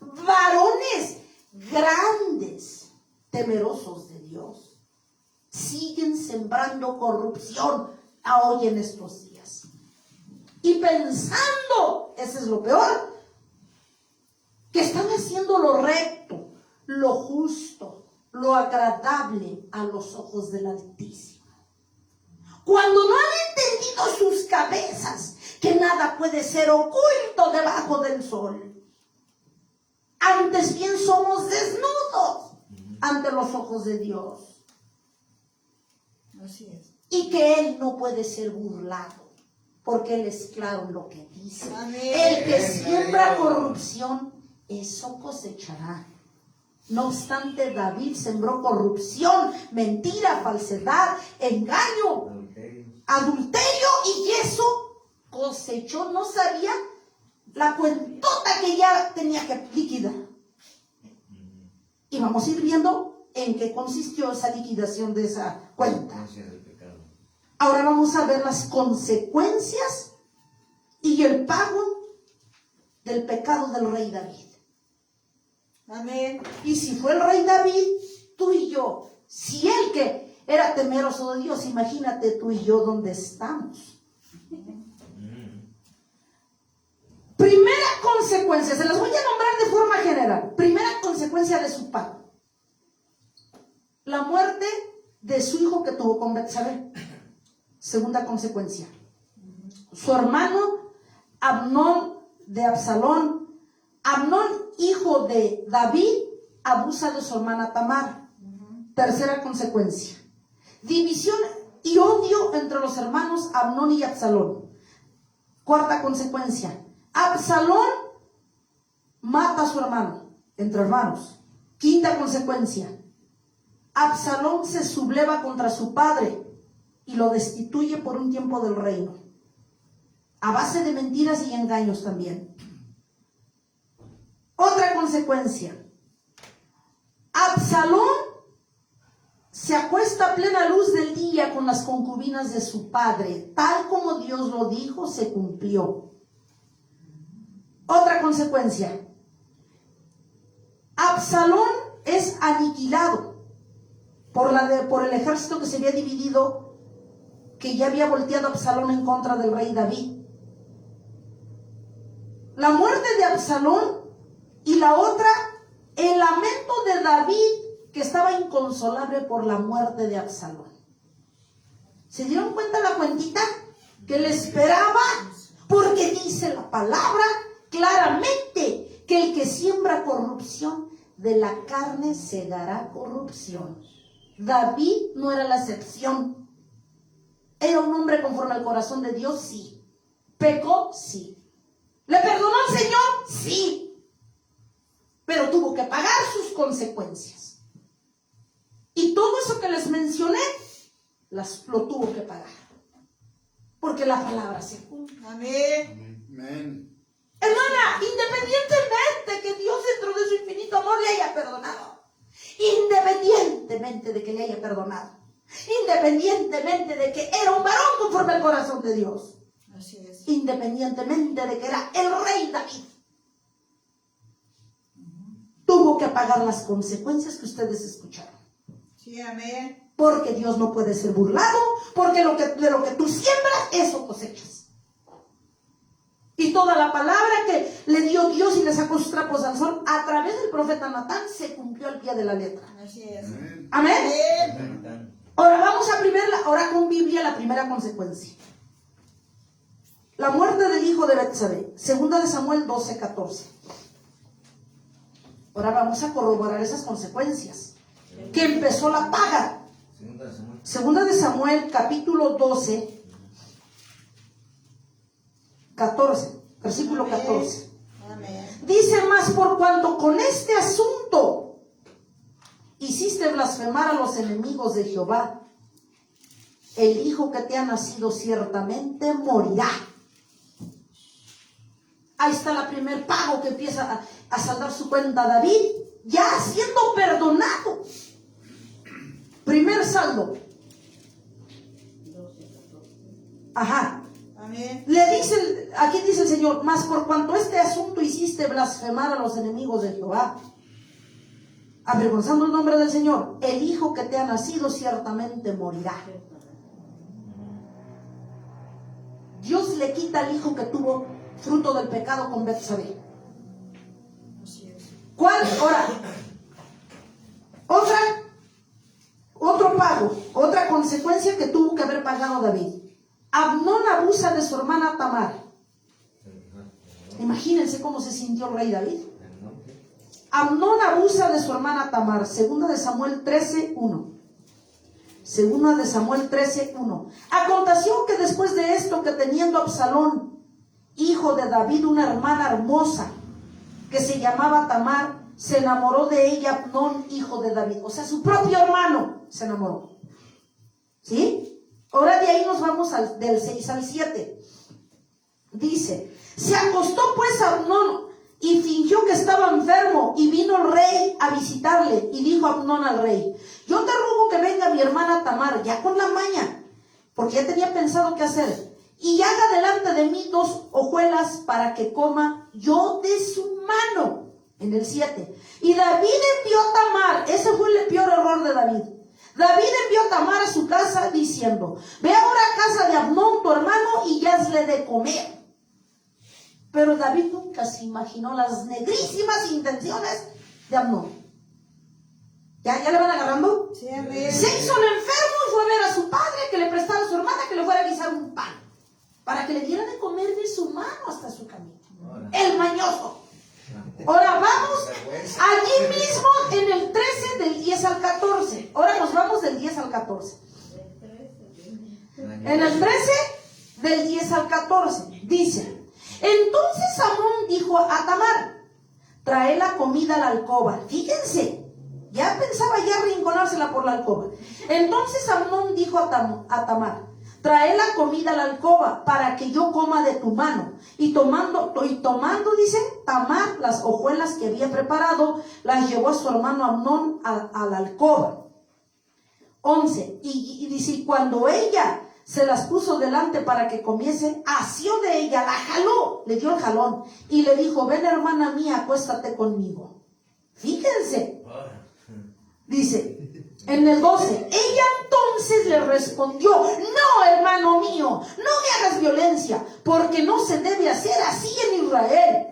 A: Varones grandes, temerosos de Dios, siguen sembrando corrupción hoy en estos días. Y pensando, ese es lo peor, que están haciendo lo recto, lo justo, lo agradable a los ojos del Altísimo. Cuando no han entendido sus cabezas que nada puede ser oculto debajo del sol. Antes bien somos desnudos ante los ojos de Dios.
C: Así es.
A: Y que Él no puede ser burlado, porque Él es claro en lo que dice.
C: Amén.
A: El que siembra corrupción, eso cosechará. No obstante, David sembró corrupción, mentira, falsedad, engaño, adulterio, y eso cosechó. No sabía la cuentota que ya tenía que liquidar. Y vamos a ir viendo en qué consistió esa liquidación de esa cuenta.
B: Consecuencia del pecado.
A: Ahora vamos a ver las consecuencias y el pago del pecado del rey David.
C: Amén.
A: Y si fue el rey David, tú y yo, si él que era temeroso de Dios, imagínate tú y yo dónde estamos. Primera consecuencia, se las voy a nombrar de forma general. Primera consecuencia de su pago: la muerte de su hijo que tuvo con Betsabé. Segunda consecuencia: su hermano Amnón de Absalón. Amnón, hijo de David, abusa de su hermana Tamar. Tercera consecuencia: división y odio entre los hermanos Amnón y Absalón. Cuarta consecuencia: Absalón mata a su hermano, entre hermanos. Quinta consecuencia: Absalón se subleva contra su padre y lo destituye por un tiempo del reino, a base de mentiras y engaños también. Otra consecuencia: Absalón se acuesta a plena luz del día con las concubinas de su padre. Tal como Dios lo dijo, se cumplió. Otra consecuencia: Absalón es aniquilado por el ejército que se había dividido, que ya había volteado a Absalón en contra del rey David. La muerte de Absalón, y la otra, el lamento de David, que estaba inconsolable por la muerte de Absalón. ¿Se dieron cuenta la cuentita? que le esperaba, porque dice la palabra claramente que el que siembra corrupción, de la carne segará corrupción. David no era la excepción. ¿Era un hombre conforme al corazón de Dios? Sí. ¿Pecó? Sí. ¿Le perdonó al Señor? Sí. Pero tuvo que pagar sus consecuencias. Y todo eso que les mencioné, lo tuvo que pagar. Porque la palabra se cumple.
C: Amén.
D: Amén.
A: Hermana, independientemente que Dios dentro de su infinito amor le haya perdonado, independientemente de que le haya perdonado, independientemente de que era un varón conforme al corazón de Dios,
C: Así es.
A: independientemente de que era el rey David, tuvo que pagar las consecuencias que ustedes escucharon.
C: Sí, amén.
A: Porque Dios no puede ser burlado, porque de lo que tú siembras, eso cosechas. Y toda la palabra que le dio Dios y le sacó sus trapos al sol a través del profeta Natán se cumplió al pie de la letra.
C: Así es.
D: Amén.
A: Amén.
C: Amén.
A: Ahora vamos a ahora con Biblia la primera consecuencia. La muerte del hijo de Betsabé, segunda de Samuel 12:14. Ahora vamos a corroborar esas consecuencias. Que empezó la paga. Segunda de Samuel, capítulo 12, 14, versículo 14.
C: Amén.
A: Dice: más por cuanto con este asunto hiciste blasfemar a los enemigos de Jehová, el hijo que te ha nacido ciertamente morirá. Ahí está la primer pago que empieza a saldar su cuenta David, ya siendo perdonado. Primer saldo. Ajá.
C: Amén.
A: Aquí dice el Señor: mas por cuanto este asunto hiciste blasfemar a los enemigos de Jehová, avergonzando el nombre del Señor, el hijo que te ha nacido ciertamente morirá. Dios le quita al hijo que tuvo fruto del pecado con Betsabé.
C: Así es.
A: ¿Cuál? Ahora, otro pago, otra consecuencia que tuvo que haber pagado David. Amnón abusa de su hermana Tamar. Imagínense cómo se sintió el rey David. Amnón abusa de su hermana Tamar. Segunda de Samuel 13:1. Segunda de Samuel 13:1. Aconteció que después de esto, que teniendo Absalón, hijo de David, una hermana hermosa que se llamaba Tamar, se enamoró de ella Amnón, hijo de David. O sea, su propio hermano se enamoró. ¿Sí? Ahora de ahí nos vamos del 6 al 7. Dice: se acostó pues Amnón y fingió que estaba enfermo, y vino el rey a visitarle, y dijo Amnón al rey: yo te ruego que venga mi hermana Tamar, ya con la maña, porque ya tenía pensado qué hacer, y haga delante de mí 2 hojuelas para que coma yo de su mano. En el 7. Y David envió a Tamar. Ese fue el peor error de David. David envió a Tamar a su casa diciendo: ve ahora a casa de Amnón tu hermano y hazle de comer. Pero David nunca se imaginó las negrísimas intenciones de Amnón. ¿Ya le van agarrando?
C: Sí, amén.
A: Se hizo el enfermo y fue a ver a su padre, que le prestara a su hermana que le fuera a guisar un pan, para que le diera de comer de su mano hasta su camino. El mañoso. Ahora vamos allí mismo en el 13 del 10 al 14. Ahora nos vamos del 10 al 14. En el 13 del 10 al 14 dice: entonces Amnón dijo a Tamar: trae la comida a la alcoba. Fíjense, ya pensaba ya arrinconársela por la alcoba. Entonces Amnón dijo a Tamar: trae la comida a la alcoba para que yo coma de tu mano. Y tomando, dice, Tamar las hojuelas que había preparado, las llevó a su hermano Amnón a la alcoba. 11. Y dice: y cuando ella se las puso delante para que comiese, asió de ella, la jaló, le dio el jalón, y le dijo: ven, hermana mía, acuéstate conmigo. Fíjense. Dice, en el 12, ella entonces le respondió: no, hermano mío, no me hagas violencia, porque no se debe hacer así en Israel.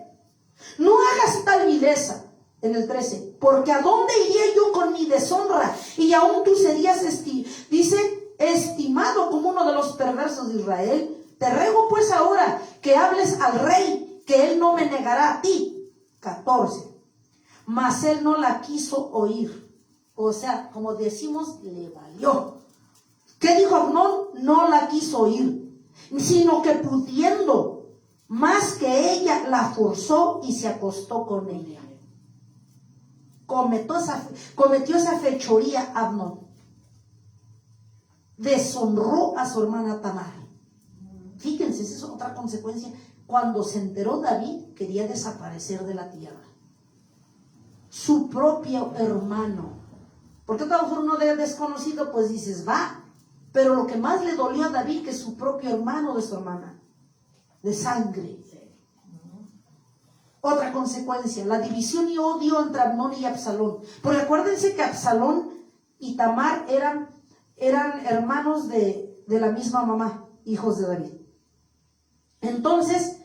A: No hagas tal vileza. En el 13, porque ¿a dónde iría yo con mi deshonra? Y aún tú serías, estimado como uno de los perversos de Israel. Te ruego pues ahora que hables al rey, que él no me negará a ti. 14. Mas él no la quiso oír. O sea, como decimos, le valió. ¿Qué dijo Amnón? No la quiso oír, sino que pudiendo más que ella, la forzó y se acostó con ella. Cometió esa fechoría Amnón. Deshonró a su hermana Tamar. Fíjense, esa es otra consecuencia. Cuando se enteró David, quería desaparecer de la tierra. Su propio hermano. Porque a lo mejor uno de desconocido, pues dices, va. Pero lo que más le dolió a David, que su propio hermano de su hermana, de sangre. Otra consecuencia, la división y odio entre Amnón y Absalón. Porque acuérdense que Absalón y Tamar eran hermanos de la misma mamá, hijos de David. Entonces,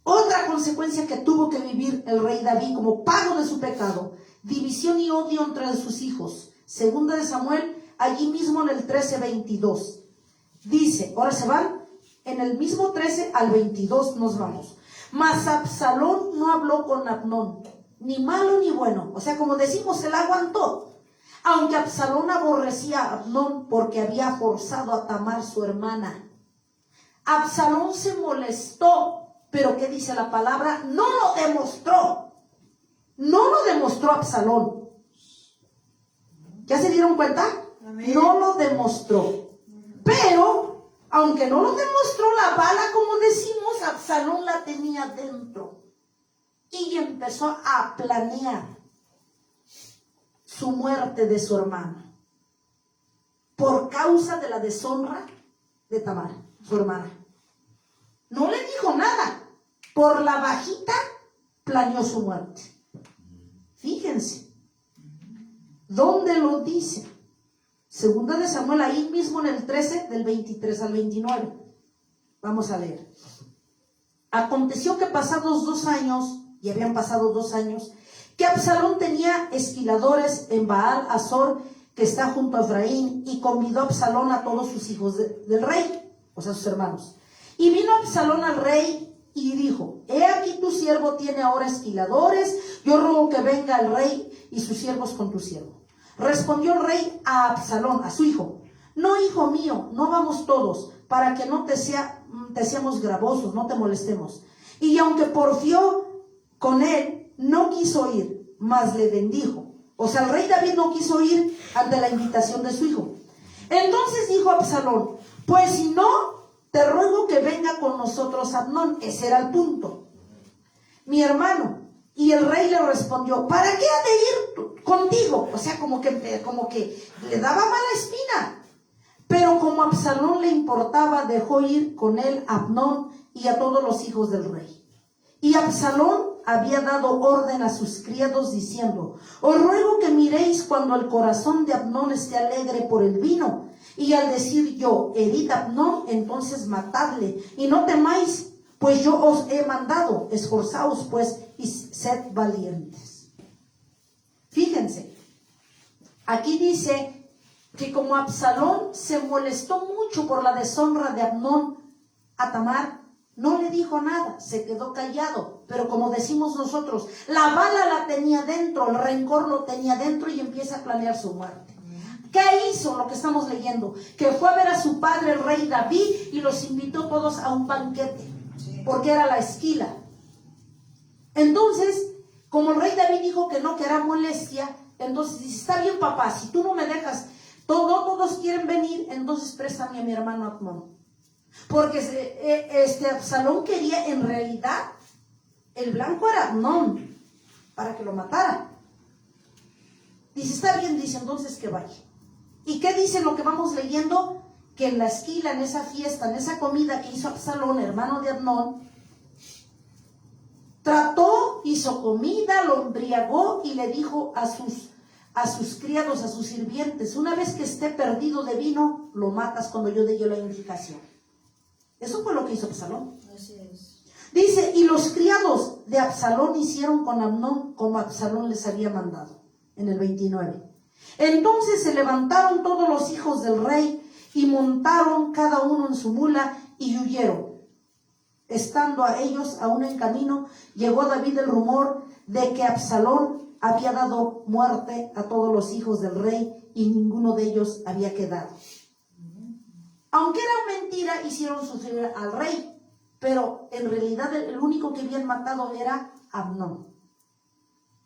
A: otra consecuencia que tuvo que vivir el rey David como pago de su pecado, división y odio entre sus hijos. Segunda de Samuel, allí mismo en el 13:22. Dice, ahora se van, en el mismo 13 al 22 nos vamos. Mas Absalón no habló con Amnón, ni malo ni bueno. O sea, como decimos, él aguantó. Aunque Absalón aborrecía a Amnón porque había forzado a Tamar su hermana. Absalón se molestó, pero ¿qué dice la palabra? No lo demostró. No lo demostró Absalón. ¿Ya se dieron cuenta?
C: Amén.
A: No lo demostró. Pero, aunque no lo demostró, la bala, como decimos, Absalón la tenía dentro. Y empezó a planear su muerte de su hermano. Por causa de la deshonra de Tamar, su hermana. No le dijo nada. Por la bajita planeó su muerte. Fíjense. ¿Dónde lo dice? Segunda de Samuel, ahí mismo en el 13, del 23 al 29. Vamos a leer. Aconteció que pasados 2 años, y habían pasado 2 años, que Absalón tenía esquiladores en Baal Azor, que está junto a Efraín, y convidó a Absalón a todos sus hijos del rey, o sea, sus hermanos. Y vino Absalón al rey y dijo, he aquí tu siervo tiene ahora esquiladores, yo ruego que venga el rey y sus siervos con tu siervo. Respondió el rey a Absalón, a su hijo, no, hijo mío, no vamos todos, para que no te seamos gravosos, no te molestemos. Y aunque porfió con él, no quiso ir, mas le bendijo. O sea, el rey David no quiso ir ante la invitación de su hijo. Entonces dijo Absalón, pues si no, te ruego que venga con nosotros Amnón. Ese era el punto. Mi hermano. Y el rey le respondió, ¿para qué ha de ir contigo? O sea, como que le daba mala espina. Pero como a Absalón le importaba, dejó ir con él a Amnón y a todos los hijos del rey. Y Absalón había dado orden a sus criados diciendo, os ruego que miréis cuando el corazón de Amnón esté alegre por el vino. Y al decir yo, herid a Amnón, entonces matadle. Y no temáis, pues yo os he mandado. Esforzaos pues y sed valientes. Fíjense, aquí dice que como Absalón se molestó mucho por la deshonra de Amnón a Tamar, no le dijo nada, se quedó callado. Pero como decimos nosotros, la bala la tenía dentro, el rencor lo tenía dentro y empieza a planear su muerte. ¿Qué hizo? Lo que estamos leyendo, que fue a ver a su padre el rey David y los invitó todos a un banquete, porque era la esquila. Entonces, como el rey David dijo que no, que era molestia, entonces dice, está bien papá, si tú no me dejas, todos quieren venir, entonces préstame a mi hermano Amnón. Porque Absalón quería, en realidad, el blanco era Amnón, para que lo matara. Dice, está bien, dice, entonces que vaya. ¿Y qué dice lo que vamos leyendo? Que en la esquila, en esa fiesta, en esa comida que hizo Absalón, hermano de Amnón, trató, hizo comida, lo embriagó y le dijo a sus criados, a sus sirvientes, una vez que esté perdido de vino, lo matas cuando yo dé la indicación. Eso fue lo que hizo Absalón.
C: Así es.
A: Dice, y los criados de Absalón hicieron con Amnón como Absalón les había mandado. En el 29. Entonces se levantaron todos los hijos del rey y montaron cada uno en su mula y huyeron. estando a ellos aún en camino, llegó a David el rumor de que Absalón había dado muerte a todos los hijos del rey y ninguno de ellos había quedado. Aunque era mentira, hicieron sufrir al rey, pero en realidad el único que habían matado era Amnón.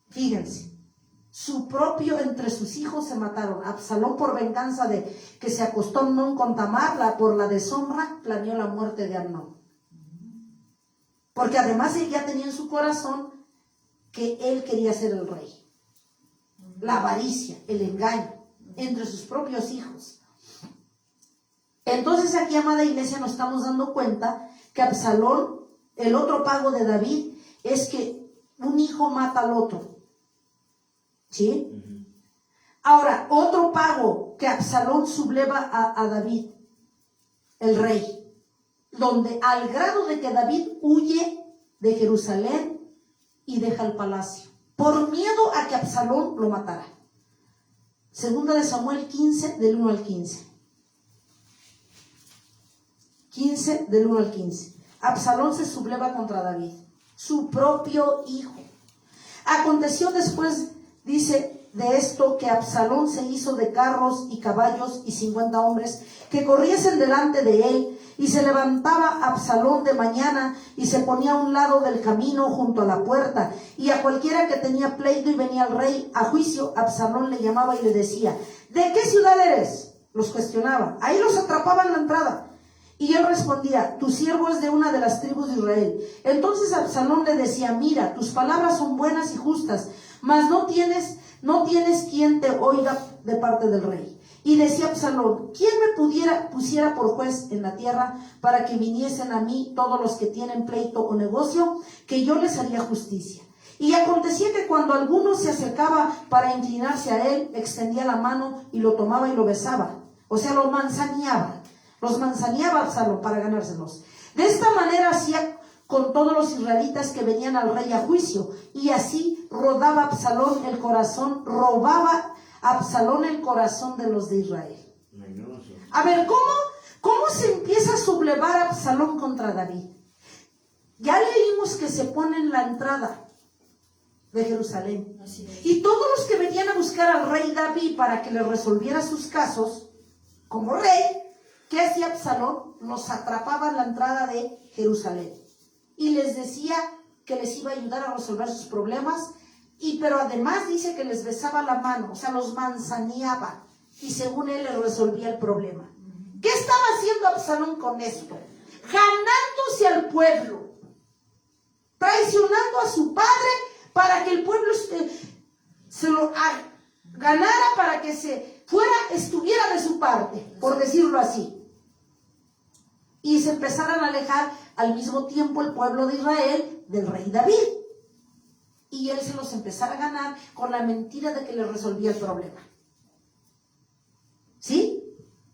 A: Fíjense, su propio entre sus hijos se mataron. Absalón, por venganza de que se acostó Amnón con Tamar, por la deshonra, planeó la muerte de Amnón. Porque además él ya tenía en su corazón que él quería ser el rey. La avaricia, el engaño entre sus propios hijos. Entonces aquí, amada iglesia, nos estamos dando cuenta que Absalón, el otro pago de David, es que un hijo mata al otro. ¿Sí? Ahora, otro pago que Absalón subleva a David, el rey, donde al grado de que David huye de Jerusalén y deja el palacio, por miedo a que Absalón lo matara. Segunda de Samuel 15, del 1 al 15. 15, del 1 al 15. Absalón se subleva contra David, su propio hijo. Aconteció después, dice, de esto, que Absalón se hizo de carros y caballos y 50 hombres que corriesen delante de él, y se levantaba Absalón de mañana y se ponía a un lado del camino junto a la puerta, y a cualquiera que tenía pleito y venía al rey a juicio, Absalón le llamaba y le decía: ¿de qué ciudad eres? Los cuestionaba. Ahí los atrapaba en la entrada. Y él respondía: tu siervo es de una de las tribus de Israel. Entonces Absalón le decía: mira, tus palabras son buenas y justas, mas no tienes quien te oiga de parte del rey. Y decía Absalón: ¿quién me pusiera por juez en la tierra para que viniesen a mí todos los que tienen pleito o negocio, que yo les haría justicia? Y acontecía que cuando alguno se acercaba para inclinarse a él, extendía la mano y lo tomaba y lo besaba. O sea, los manzaneaba Absalón para ganárselos. De esta manera hacía con todos los israelitas que venían al rey a juicio, y así robaba Absalón el corazón de los de Israel. A ver, ¿cómo se empieza a sublevar Absalón contra David? Ya leímos que se pone en la entrada de Jerusalén. Y todos los que venían a buscar al rey David para que le resolviera sus casos como rey, ¿qué hacía Absalón? Los atrapaba en la entrada de Jerusalén y les decía que les iba a ayudar a resolver sus problemas, pero además dice que les besaba la mano, o sea, los manzaneaba, y según él les resolvía el problema. ¿Qué estaba haciendo Absalón con esto? Ganándose al pueblo, traicionando a su padre para que el pueblo se lo ganara, para que estuviera de su parte, por decirlo así. Y se empezaran a alejar al mismo tiempo el pueblo de Israel del rey David. Y él se los empezara a ganar con la mentira de que le resolvía el problema. ¿Sí?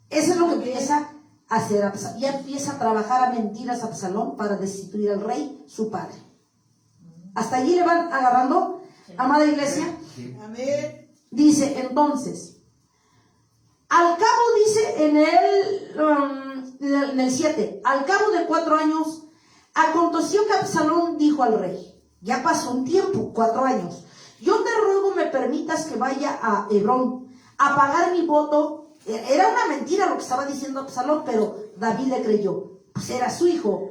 A: Eso es lo que empieza a hacer Absalón. Ya empieza a trabajar a mentiras a Absalón para destituir al rey, su padre. ¿Hasta allí le van agarrando, amada iglesia?
C: Amén.
A: Dice entonces, al cabo, dice en el 7, al cabo de 4 años, aconteció que Absalón dijo al rey: ya pasó un tiempo, 4 años, yo te ruego me permitas que vaya a Hebrón a pagar mi voto. Era una mentira lo que estaba diciendo Absalón, pero David le creyó, pues era su hijo.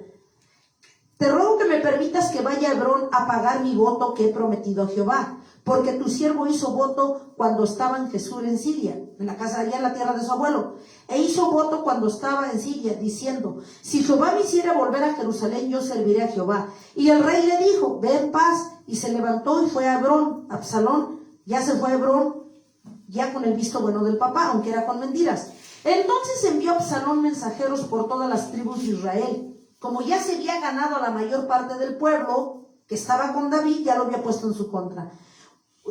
A: Te ruego que me permitas que vaya a Hebrón a pagar mi voto que he prometido a Jehová, porque tu siervo hizo voto cuando estaba en Jesús en Siria, en la casa allá en la tierra de su abuelo, e hizo voto cuando estaba en Siria, diciendo: si Jehová me hiciera volver a Jerusalén, yo serviré a Jehová. Y el rey le dijo: ve en paz, y se levantó y fue a Hebrón. Absalón ya se fue a Hebrón, ya con el visto bueno del papá, aunque era con mentiras. Entonces envió Absalón mensajeros por todas las tribus de Israel. Como ya se había ganado a la mayor parte del pueblo que estaba con David, ya lo había puesto en su contra,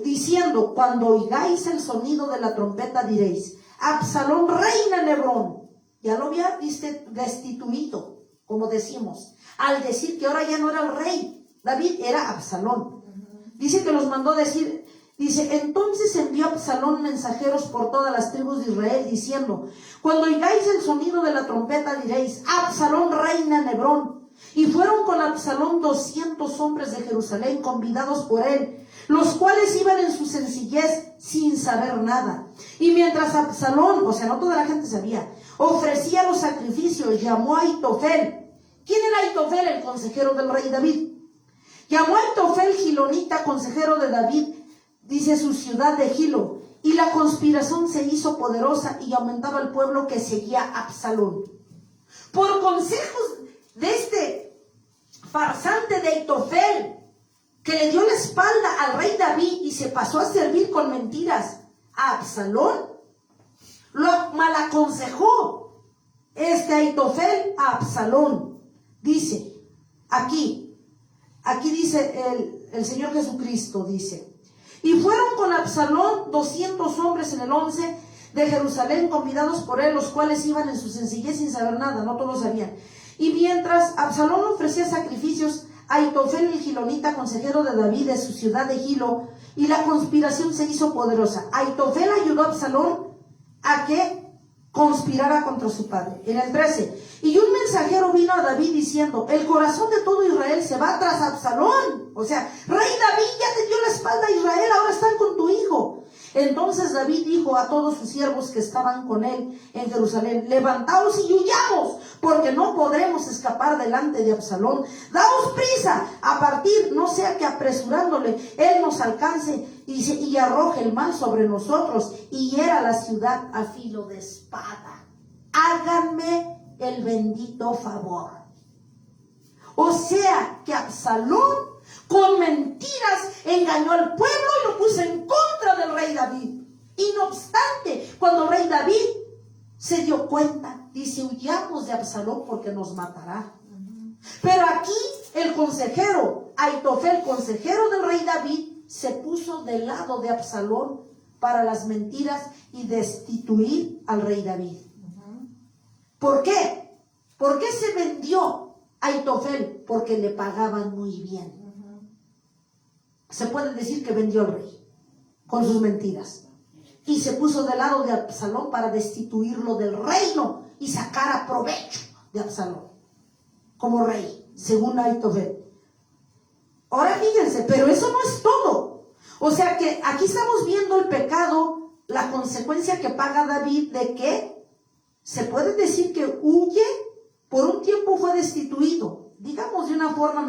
A: diciendo: cuando oigáis el sonido de la trompeta diréis: Absalón reina en Hebrón. Ya lo había destituido, como decimos, al decir que ahora ya no era el rey David, era Absalón. Dice que los mandó decir, dice: entonces envió Absalón mensajeros por todas las tribus de Israel, diciendo: cuando oigáis el sonido de la trompeta diréis: Absalón reina en Hebrón. Y fueron con Absalón 200 hombres de Jerusalén convidados por él, los cuales iban en su sencillez sin saber nada. Y mientras Absalón, o sea, no toda la gente sabía, ofrecía los sacrificios, llamó a Aitofel. ¿Quién era Aitofel? El consejero del rey David. Llamó a Aitofel Gilonita, consejero de David, dice su ciudad de Gilo. Y la conspiración se hizo poderosa y aumentaba el pueblo que seguía a Absalón. Por consejos de este farsante de Aitofel, que le dio la espalda al rey David y se pasó a servir con mentiras a Absalón, lo malaconsejó este Aitofel a Absalón. Dice, aquí dice el Señor Jesucristo, dice, y fueron con Absalón 200 hombres en el 11 de Jerusalén, convidados por él, los cuales iban en su sencillez sin saber nada, no todos sabían. Y mientras Absalón ofrecía sacrificios, Aitofel el Gilonita, consejero de David, de su ciudad de Gilo, y la conspiración se hizo poderosa. Aitofel ayudó a Absalón a que conspirara contra su padre. En el 13, y un mensajero vino a David diciendo, el corazón de todo Israel se va tras Absalón. O sea, rey David ya te dio la espalda a Israel, ahora están con tu hijo. Entonces David dijo a todos sus siervos que estaban con él en Jerusalén, levantaos y huyamos, porque no podremos escapar delante de Absalón. Daos prisa a partir, no sea que apresurándole él nos alcance y arroje el mal sobre nosotros y hiera la ciudad a filo de espada. Háganme el bendito favor. O sea que Absalón con mentiras engañó al pueblo y lo puso en contra del rey David. Y no obstante, cuando el rey David se dio cuenta, dice, huyamos de Absalón porque nos matará. Pero aquí el consejero, Aitofel, consejero del rey David, se puso del lado de Absalón para las mentiras y destituir al rey David. ¿Por qué? ¿Por qué se vendió Aitofel? Porque le pagaban muy bien. Se puede decir que vendió al rey con sus mentiras y se puso del lado de Absalón para destituirlo del reino y sacar provecho de Absalón como rey, según Aitofel. Ahora fíjense, pero eso no es todo. O sea que aquí estamos viendo el pecado, la consecuencia que paga David, de que se puede decir que huye, por un tiempo fue destituido, digamos de una forma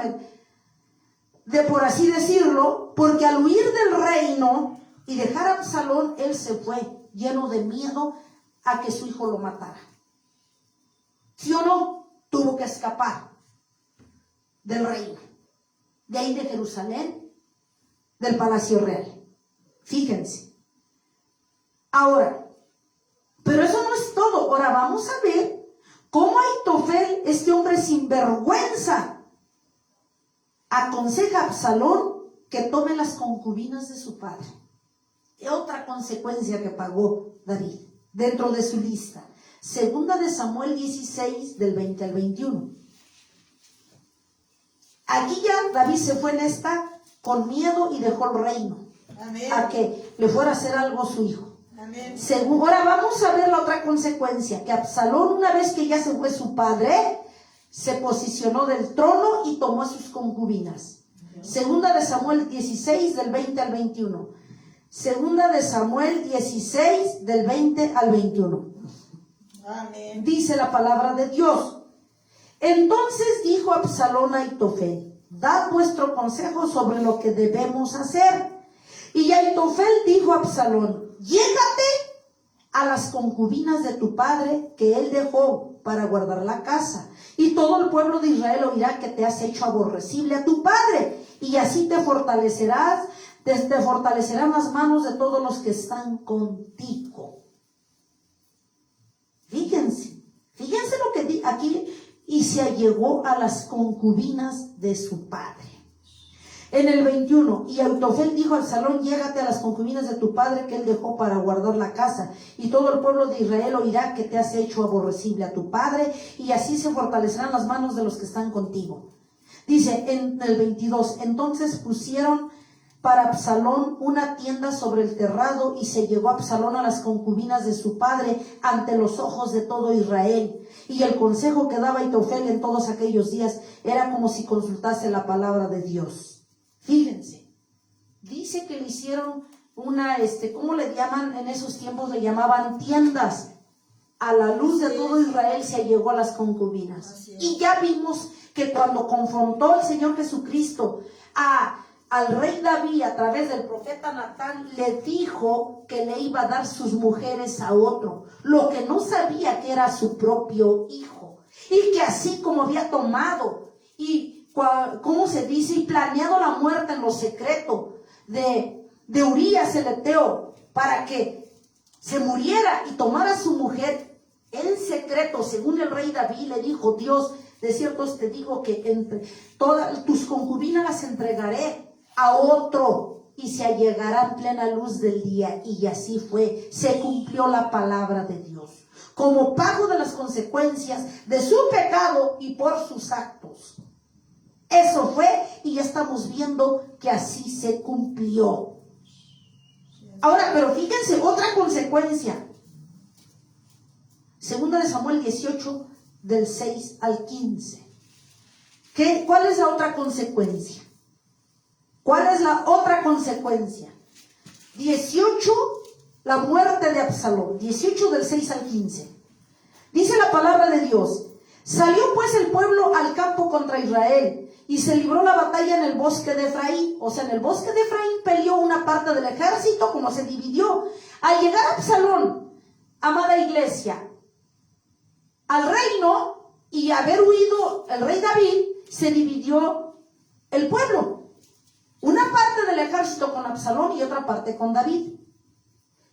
A: por así decirlo, porque al huir del reino y dejar a Absalón, él se fue lleno de miedo a que su hijo lo matara. ¿Sí o no? Tuvo que escapar del reino, de ahí de Jerusalén, del palacio real. Fíjense. Ahora, pero eso no es todo. Ahora vamos a ver cómo Aitofel, este hombre sinvergüenza, aconseja a Absalón que tome las concubinas de su padre. Y otra consecuencia que pagó David dentro de su lista. Segunda de Samuel 16, del 20 al 21. Aquí ya David se fue en esta con miedo y dejó el reino.
C: Amén.
A: A que le fuera a hacer algo a su hijo.
C: Amén.
A: Ahora vamos a ver la otra consecuencia, que Absalón, una vez que ya se fue su padre, se posicionó del trono y tomó a sus concubinas. Segunda de Samuel 16, del 20 al 21. Segunda de Samuel 16, del 20 al 21.
C: Amén.
A: Dice la palabra de Dios. Entonces dijo Absalón a Aitofel, dad vuestro consejo sobre lo que debemos hacer. Y Aitofel dijo a Absalón, llégate a las concubinas de tu padre que él dejó para guardar la casa, y todo el pueblo de Israel oirá que te has hecho aborrecible a tu padre, y así te fortalecerán las manos de todos los que están contigo. Fíjense lo que aquí, y se allegó a las concubinas de su padre. En el 21, y Aitofel dijo a Absalón, llégate a las concubinas de tu padre que él dejó para guardar la casa, y todo el pueblo de Israel oirá que te has hecho aborrecible a tu padre, y así se fortalecerán las manos de los que están contigo. Dice en el 22, entonces pusieron para Absalón una tienda sobre el terrado, y se llegó Absalón a las concubinas de su padre ante los ojos de todo Israel. Y el consejo que daba Ahitofel en todos aquellos días era como si consultase la palabra de Dios. Fíjense, dice que le hicieron una, ¿cómo le llaman? En esos tiempos le llamaban tiendas. A la luz de todo Israel se llegó a las concubinas. Y ya vimos que cuando confrontó el Señor Jesucristo al rey David a través del profeta Natán, le dijo que le iba a dar sus mujeres a otro, lo que no sabía que era su propio hijo, y que así como había tomado y, ¿cómo se dice?, y planeado la muerte en lo secreto de Urías el Eteo, para que se muriera y tomara su mujer en secreto, según el rey David le dijo: Dios, de cierto te digo que entre todas tus concubinas las entregaré a otro, y se allegará en plena luz del día. Y así fue, se cumplió la palabra de Dios, como pago de las consecuencias de su pecado y por sus actos. Eso fue, y ya estamos viendo que así se cumplió. Ahora, pero fíjense, otra consecuencia. Segunda de Samuel 18, del 6 al 15. ¿Cuál es la otra consecuencia? ¿Cuál es la otra consecuencia? 18, la muerte de Absalón. 18 del 6 al 15. Dice la palabra de Dios: salió pues el pueblo al campo contra Israel, y se libró la batalla en el bosque de Efraín. O sea, en el bosque de Efraín peleó una parte del ejército, como se dividió. Al llegar a Absalón, amada iglesia, al reino, y haber huido el rey David, se dividió el pueblo. Una parte del ejército con Absalón y otra parte con David.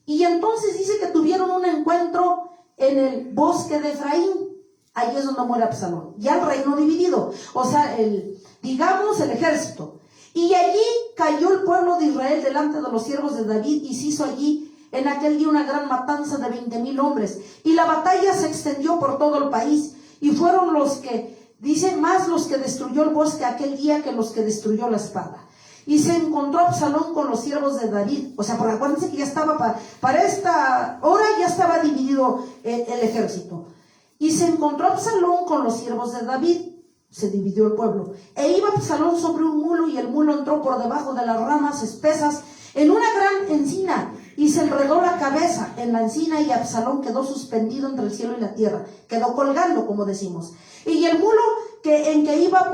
A: Y entonces dice que tuvieron un encuentro en el bosque de Efraín. Ahí es donde muere Absalón. Ya el reino dividido. O sea, el ejército. Y allí cayó el pueblo de Israel delante de los siervos de David, y se hizo allí en aquel día una gran matanza de 20,000 hombres. Y la batalla se extendió por todo el país. Y fueron los que, dice, más los que destruyó el bosque aquel día que los que destruyó la espada. Y se encontró Absalón con los siervos de David. O sea, porque acuérdense que ya estaba, para esta hora ya estaba dividido el ejército. Y se encontró Absalón con los siervos de David. Se dividió el pueblo. E iba Absalón sobre un mulo, y el mulo entró por debajo de las ramas espesas en una gran encina, y se enredó la cabeza en la encina, y Absalón quedó suspendido entre el cielo y la tierra. Quedó colgando, como decimos. Y el mulo en que iba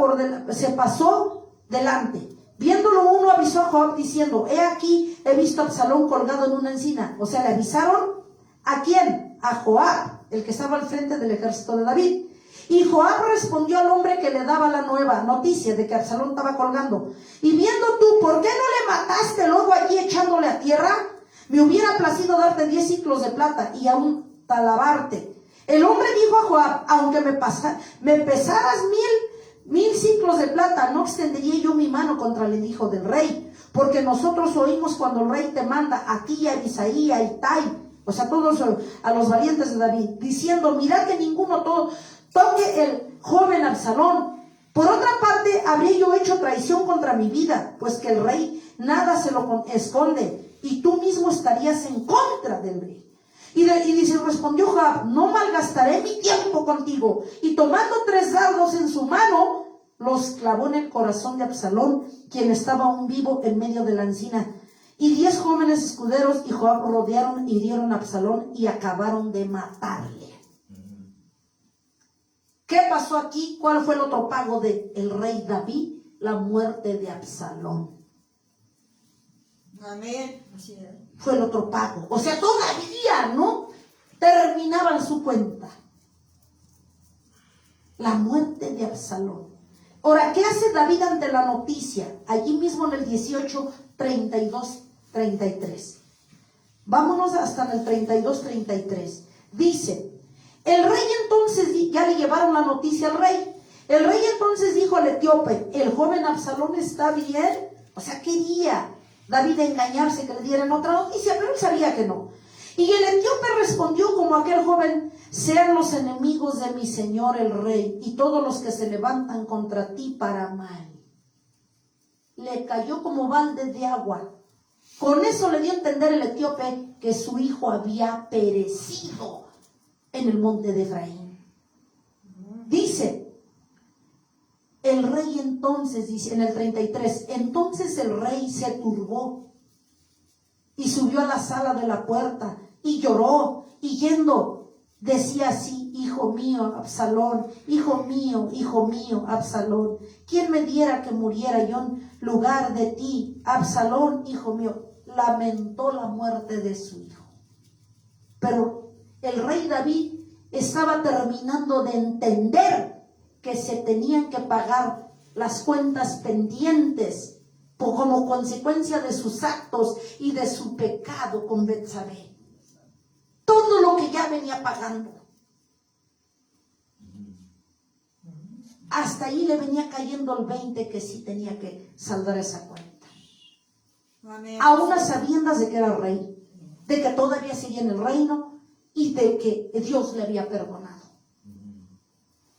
A: se pasó delante. Viéndolo, uno avisó a Joab diciendo: he aquí, he visto a Absalón colgado en una encina. O sea, le avisaron ¿a quién? A Joab, el que estaba al frente del ejército de David. Y Joab respondió al hombre que le daba la noticia de que Absalón estaba colgando: y viendo tú, ¿por qué no le mataste luego allí echándole a tierra? Me hubiera placido darte 10 ciclos de plata y aún talabarte. El hombre dijo a Joab: aunque me pesaras 1,000 ciclos de plata, no extendería yo mi mano contra el hijo del rey, porque nosotros oímos cuando el rey te manda a ti, a Isaí, a Itai, o sea, todos a los valientes de David, diciendo: mirad que ninguno toque el joven Absalón. Por otra parte, habría yo hecho traición contra mi vida, pues que el rey nada se lo esconde, y tú mismo estarías en contra del rey. Y dice, respondió Joab: no malgastaré mi tiempo contigo. Y tomando 3 dardos en su mano, los clavó en el corazón de Absalón, quien estaba aún vivo en medio de la encina. Y 10 jóvenes escuderos y Joab rodearon y hirieron a Absalón y acabaron de matarle. ¿Qué pasó aquí? ¿Cuál fue el otro pago del rey David? La muerte de Absalón.
C: Amén. Así es.
A: Fue el otro pago. O sea, todavía no terminaban su cuenta. La muerte de Absalón. Ahora, ¿qué hace David ante la noticia? Allí mismo en el 18, 32, 33. Vámonos hasta en el 32, 33. Dice: el rey entonces, ya le llevaron la noticia al rey. El rey entonces dijo al etíope: el joven Absalón está bien. O sea, quería David engañarse, que le dieran otra noticia, pero él sabía que no. Y el etíope respondió como aquel joven: sean los enemigos de mi señor el rey y todos los que se levantan contra ti para mal. le cayó como balde de agua. Con eso le dio a entender el etíope que su hijo había perecido en el monte de Efraín. Dice el rey entonces, dice en el 33, entonces el rey se turbó y subió a la sala de la puerta y lloró, y yendo decía así: hijo mío, Absalón, hijo mío, Absalón, ¿quién me diera que muriera yo en lugar de ti, Absalón, hijo mío? Lamentó la muerte de su hijo. Pero el rey David estaba terminando de entender que se tenían que pagar las cuentas pendientes como consecuencia de sus actos y de su pecado con Betsabé. Todo lo que ya venía pagando. Hasta ahí le venía cayendo el 20 que sí tenía que saldar esa cuenta.
C: Amén.
A: A unas sabiendas de que era rey, de que todavía seguía en el reino y de que Dios le había perdonado.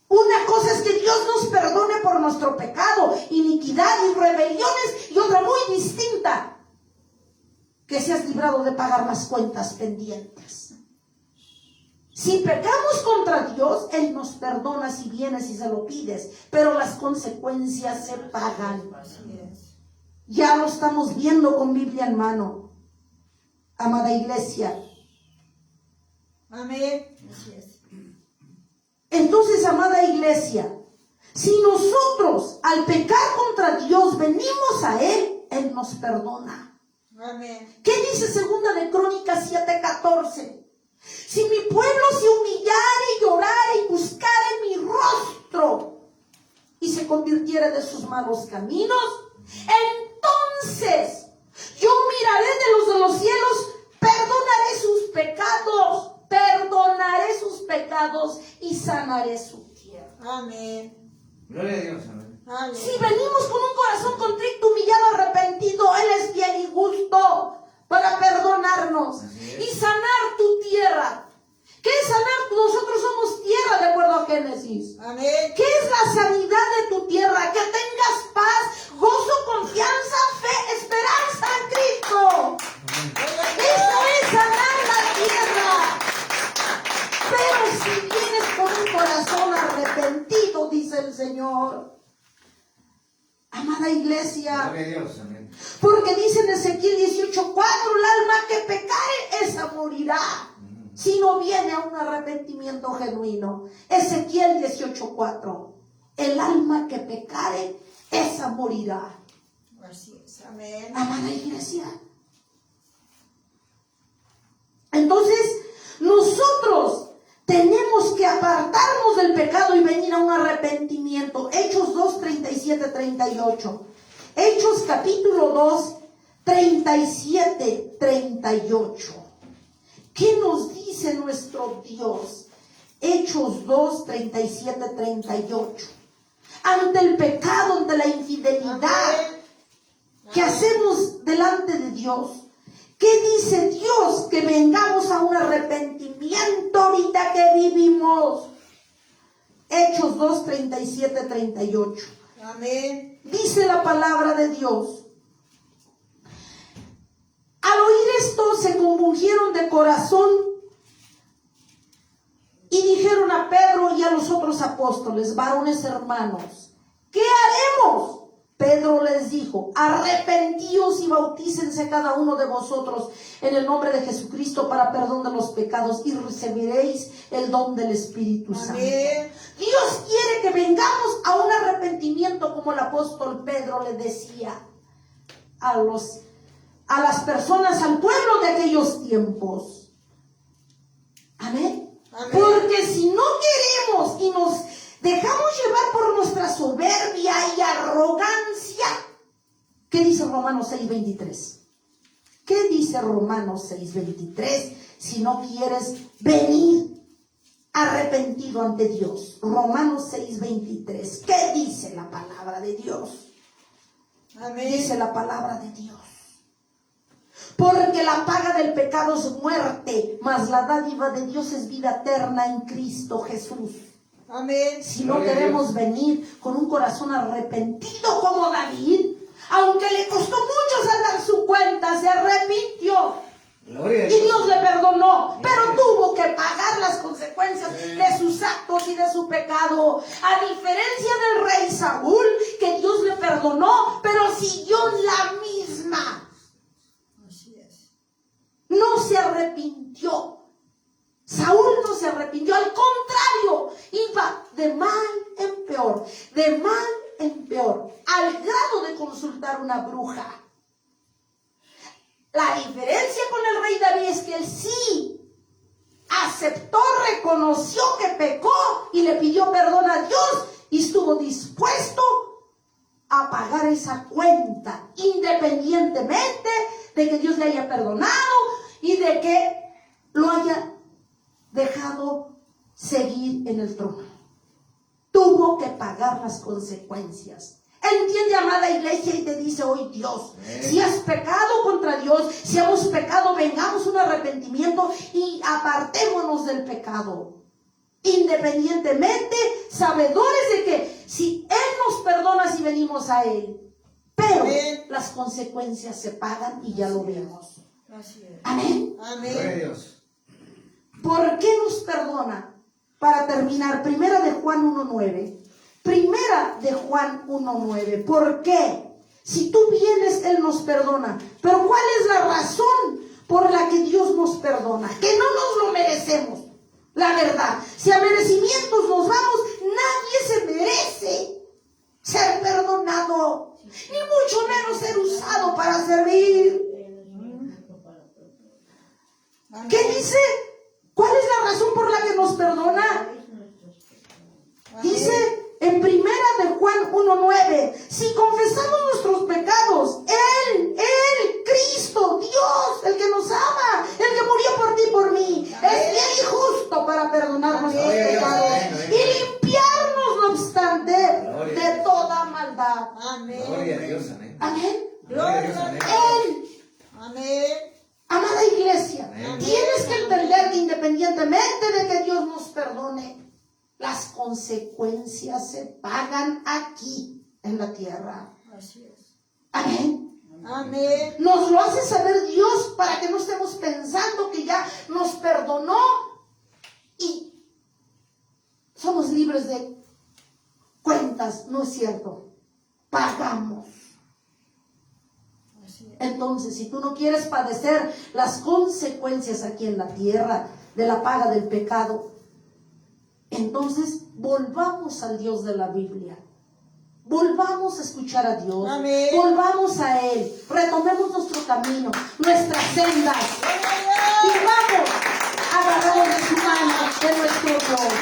A: Una cosa es que Dios nos perdone por nuestro pecado, iniquidad y rebeliones, y otra muy distinta, que seas librado de pagar las cuentas pendientes. Si pecamos contra Dios, Él nos perdona si vienes y se lo pides, pero las consecuencias se pagan.
C: Así es.
A: Ya lo estamos viendo con Biblia en mano, amada iglesia.
C: Amén. Así es.
A: Entonces, amada iglesia, si nosotros al pecar contra Dios venimos a Él, Él nos perdona.
C: Amén.
A: ¿Qué dice segunda de Crónicas 7:14? Si mi pueblo se humillare y llorare y buscare mi rostro y se convirtiere de sus malos caminos, entonces yo miraré de los cielos, perdonaré sus pecados y sanaré su tierra.
C: Amén.
B: Gloria a Dios, amén.
C: Amén.
A: Si venimos con un corazón contrito, humillado, arrepentido, Él es fiel y justo para perdonarnos y sanar tu tierra. ¿Qué es sanar? Nosotros somos tierra, de acuerdo a Génesis.
C: Amén.
A: ¿Qué es la sanidad de tu tierra? Que tengas paz, gozo, confianza, fe, esperanza en Cristo. Eso es sanar la tierra. Pero si vienes con un corazón arrepentido, dice el Señor, amada iglesia,
B: Gloria a Dios, amén.
A: porque dice en Ezequiel 18:4, el alma que pecare, esa morirá, si no viene a un arrepentimiento genuino. Ezequiel 18:4, el alma que pecare, esa morirá.
C: Así es. Amén.
A: Amada iglesia. Entonces, nosotros tenemos que apartarnos del pecado y venir a un arrepentimiento. Hechos 2, 37, 38. Hechos capítulo 2, 37, 38. ¿Qué nos dice nuestro Dios? Hechos 2, 37, 38. Ante el pecado, ante la infidelidad
C: Amén.
A: que hacemos delante de Dios, ¿qué dice Dios? Que vengamos a un arrepentimiento ahorita que vivimos. Hechos 2, 37, 38.
C: Amén.
A: Dice la palabra de Dios: al oír esto se compungieron de corazón y dijeron a Pedro y a los otros apóstoles: varones hermanos, ¿qué haremos? Pedro les dijo: arrepentíos y bautícense cada uno de vosotros en el nombre de Jesucristo para perdón de los pecados y recibiréis el don del Espíritu Santo.
C: Amén.
A: Dios quiere que vengamos a un arrepentimiento, como el apóstol Pedro le decía a las personas, al pueblo de aquellos tiempos. Amén.
C: Amén.
A: Porque si no queremos y nos dejamos llevar por nuestra soberbia y arrogancia, ¿qué dice Romanos 6:23? ¿Qué dice Romanos 6:23? Si no quieres venir arrepentido ante Dios. Romanos 6:23. ¿Qué dice la palabra de Dios?
C: Amén.
A: Dice la palabra de Dios: porque la paga del pecado es muerte, mas la dádiva de Dios es vida eterna en Cristo Jesús.
C: Amén.
A: Si no
B: Gloria a
A: queremos
B: Dios.
A: venir con un corazón arrepentido como David, Aunque le costó mucho saldar su cuenta, se arrepintió.
B: Gloria a
A: Y Dios le perdonó, pero
B: Gloria.
A: tuvo que pagar las consecuencias de sus actos y de su pecado. A diferencia del rey Saúl, que Dios le perdonó, pero siguió la misma.
C: Así es.
A: No se arrepintió. Saúl no se arrepintió, al contrario, iba de mal en peor, de mal en peor, al grado de consultar una bruja. La diferencia con el rey David es que él sí aceptó, reconoció que pecó y le pidió perdón a Dios y estuvo dispuesto a pagar esa cuenta, independientemente de que Dios le haya perdonado y de que lo haya dejado seguir en el trono. Tuvo que pagar las consecuencias. Entiende, amada iglesia, y te dice hoy Dios, si has pecado contra Dios, si hemos pecado, vengamos un arrepentimiento y apartémonos del pecado. Independientemente, sabedores de que si Él nos perdona si venimos a Él, pero
C: Amén.
A: las consecuencias se pagan y ya lo vemos.
C: Así es.
A: Amén.
B: Gloria a
C: Amén.
B: Dios.
A: ¿Por qué nos perdona? Para terminar, Primera de Juan 1:9. Primera de Juan 1:9. ¿Por qué? Si tú vienes, Él nos perdona. Pero ¿cuál es la razón por la que Dios nos perdona? Que no nos lo merecemos. La verdad, si a merecimientos nos vamos, nadie se merece ser perdonado, ni mucho menos ser usado para servir. ¿Qué dice? ¿Cuál es la razón por la que nos perdona? Dice en Primera de Juan 1:9, si confesamos nuestros pecados, Él, Cristo, Dios, el que nos ama, el que murió por ti y por mí, es fiel y justo para perdonar nuestros
B: Gloria a Dios,
A: pecados
B: amén, amén.
A: y limpiarnos, no obstante,
B: Gloria a
A: de
B: Dios.
A: toda maldad.
C: Amén.
B: Gloria a Dios, amén.
A: Amén.
B: Gloria a Dios, amén.
A: Él,
C: Amén.
A: amada iglesia,
B: Amén.
A: tienes que entender que independientemente de que Dios nos perdone, las consecuencias se pagan aquí en la tierra.
C: Así es.
A: Amén.
C: Amén.
A: Nos lo hace saber Dios para que no estemos pensando que ya nos perdonó y somos libres de cuentas. No es cierto. Pagamos.
C: Así es.
A: Entonces, si tú no quieres padecer las consecuencias aquí en la tierra de la paga del pecado, entonces volvamos al Dios de la Biblia. Volvamos a escuchar a Dios.
C: Amén.
A: Volvamos a Él. Retomemos nuestro camino, nuestras sendas. Y vamos agarrados de su mano, de nuestro Dios.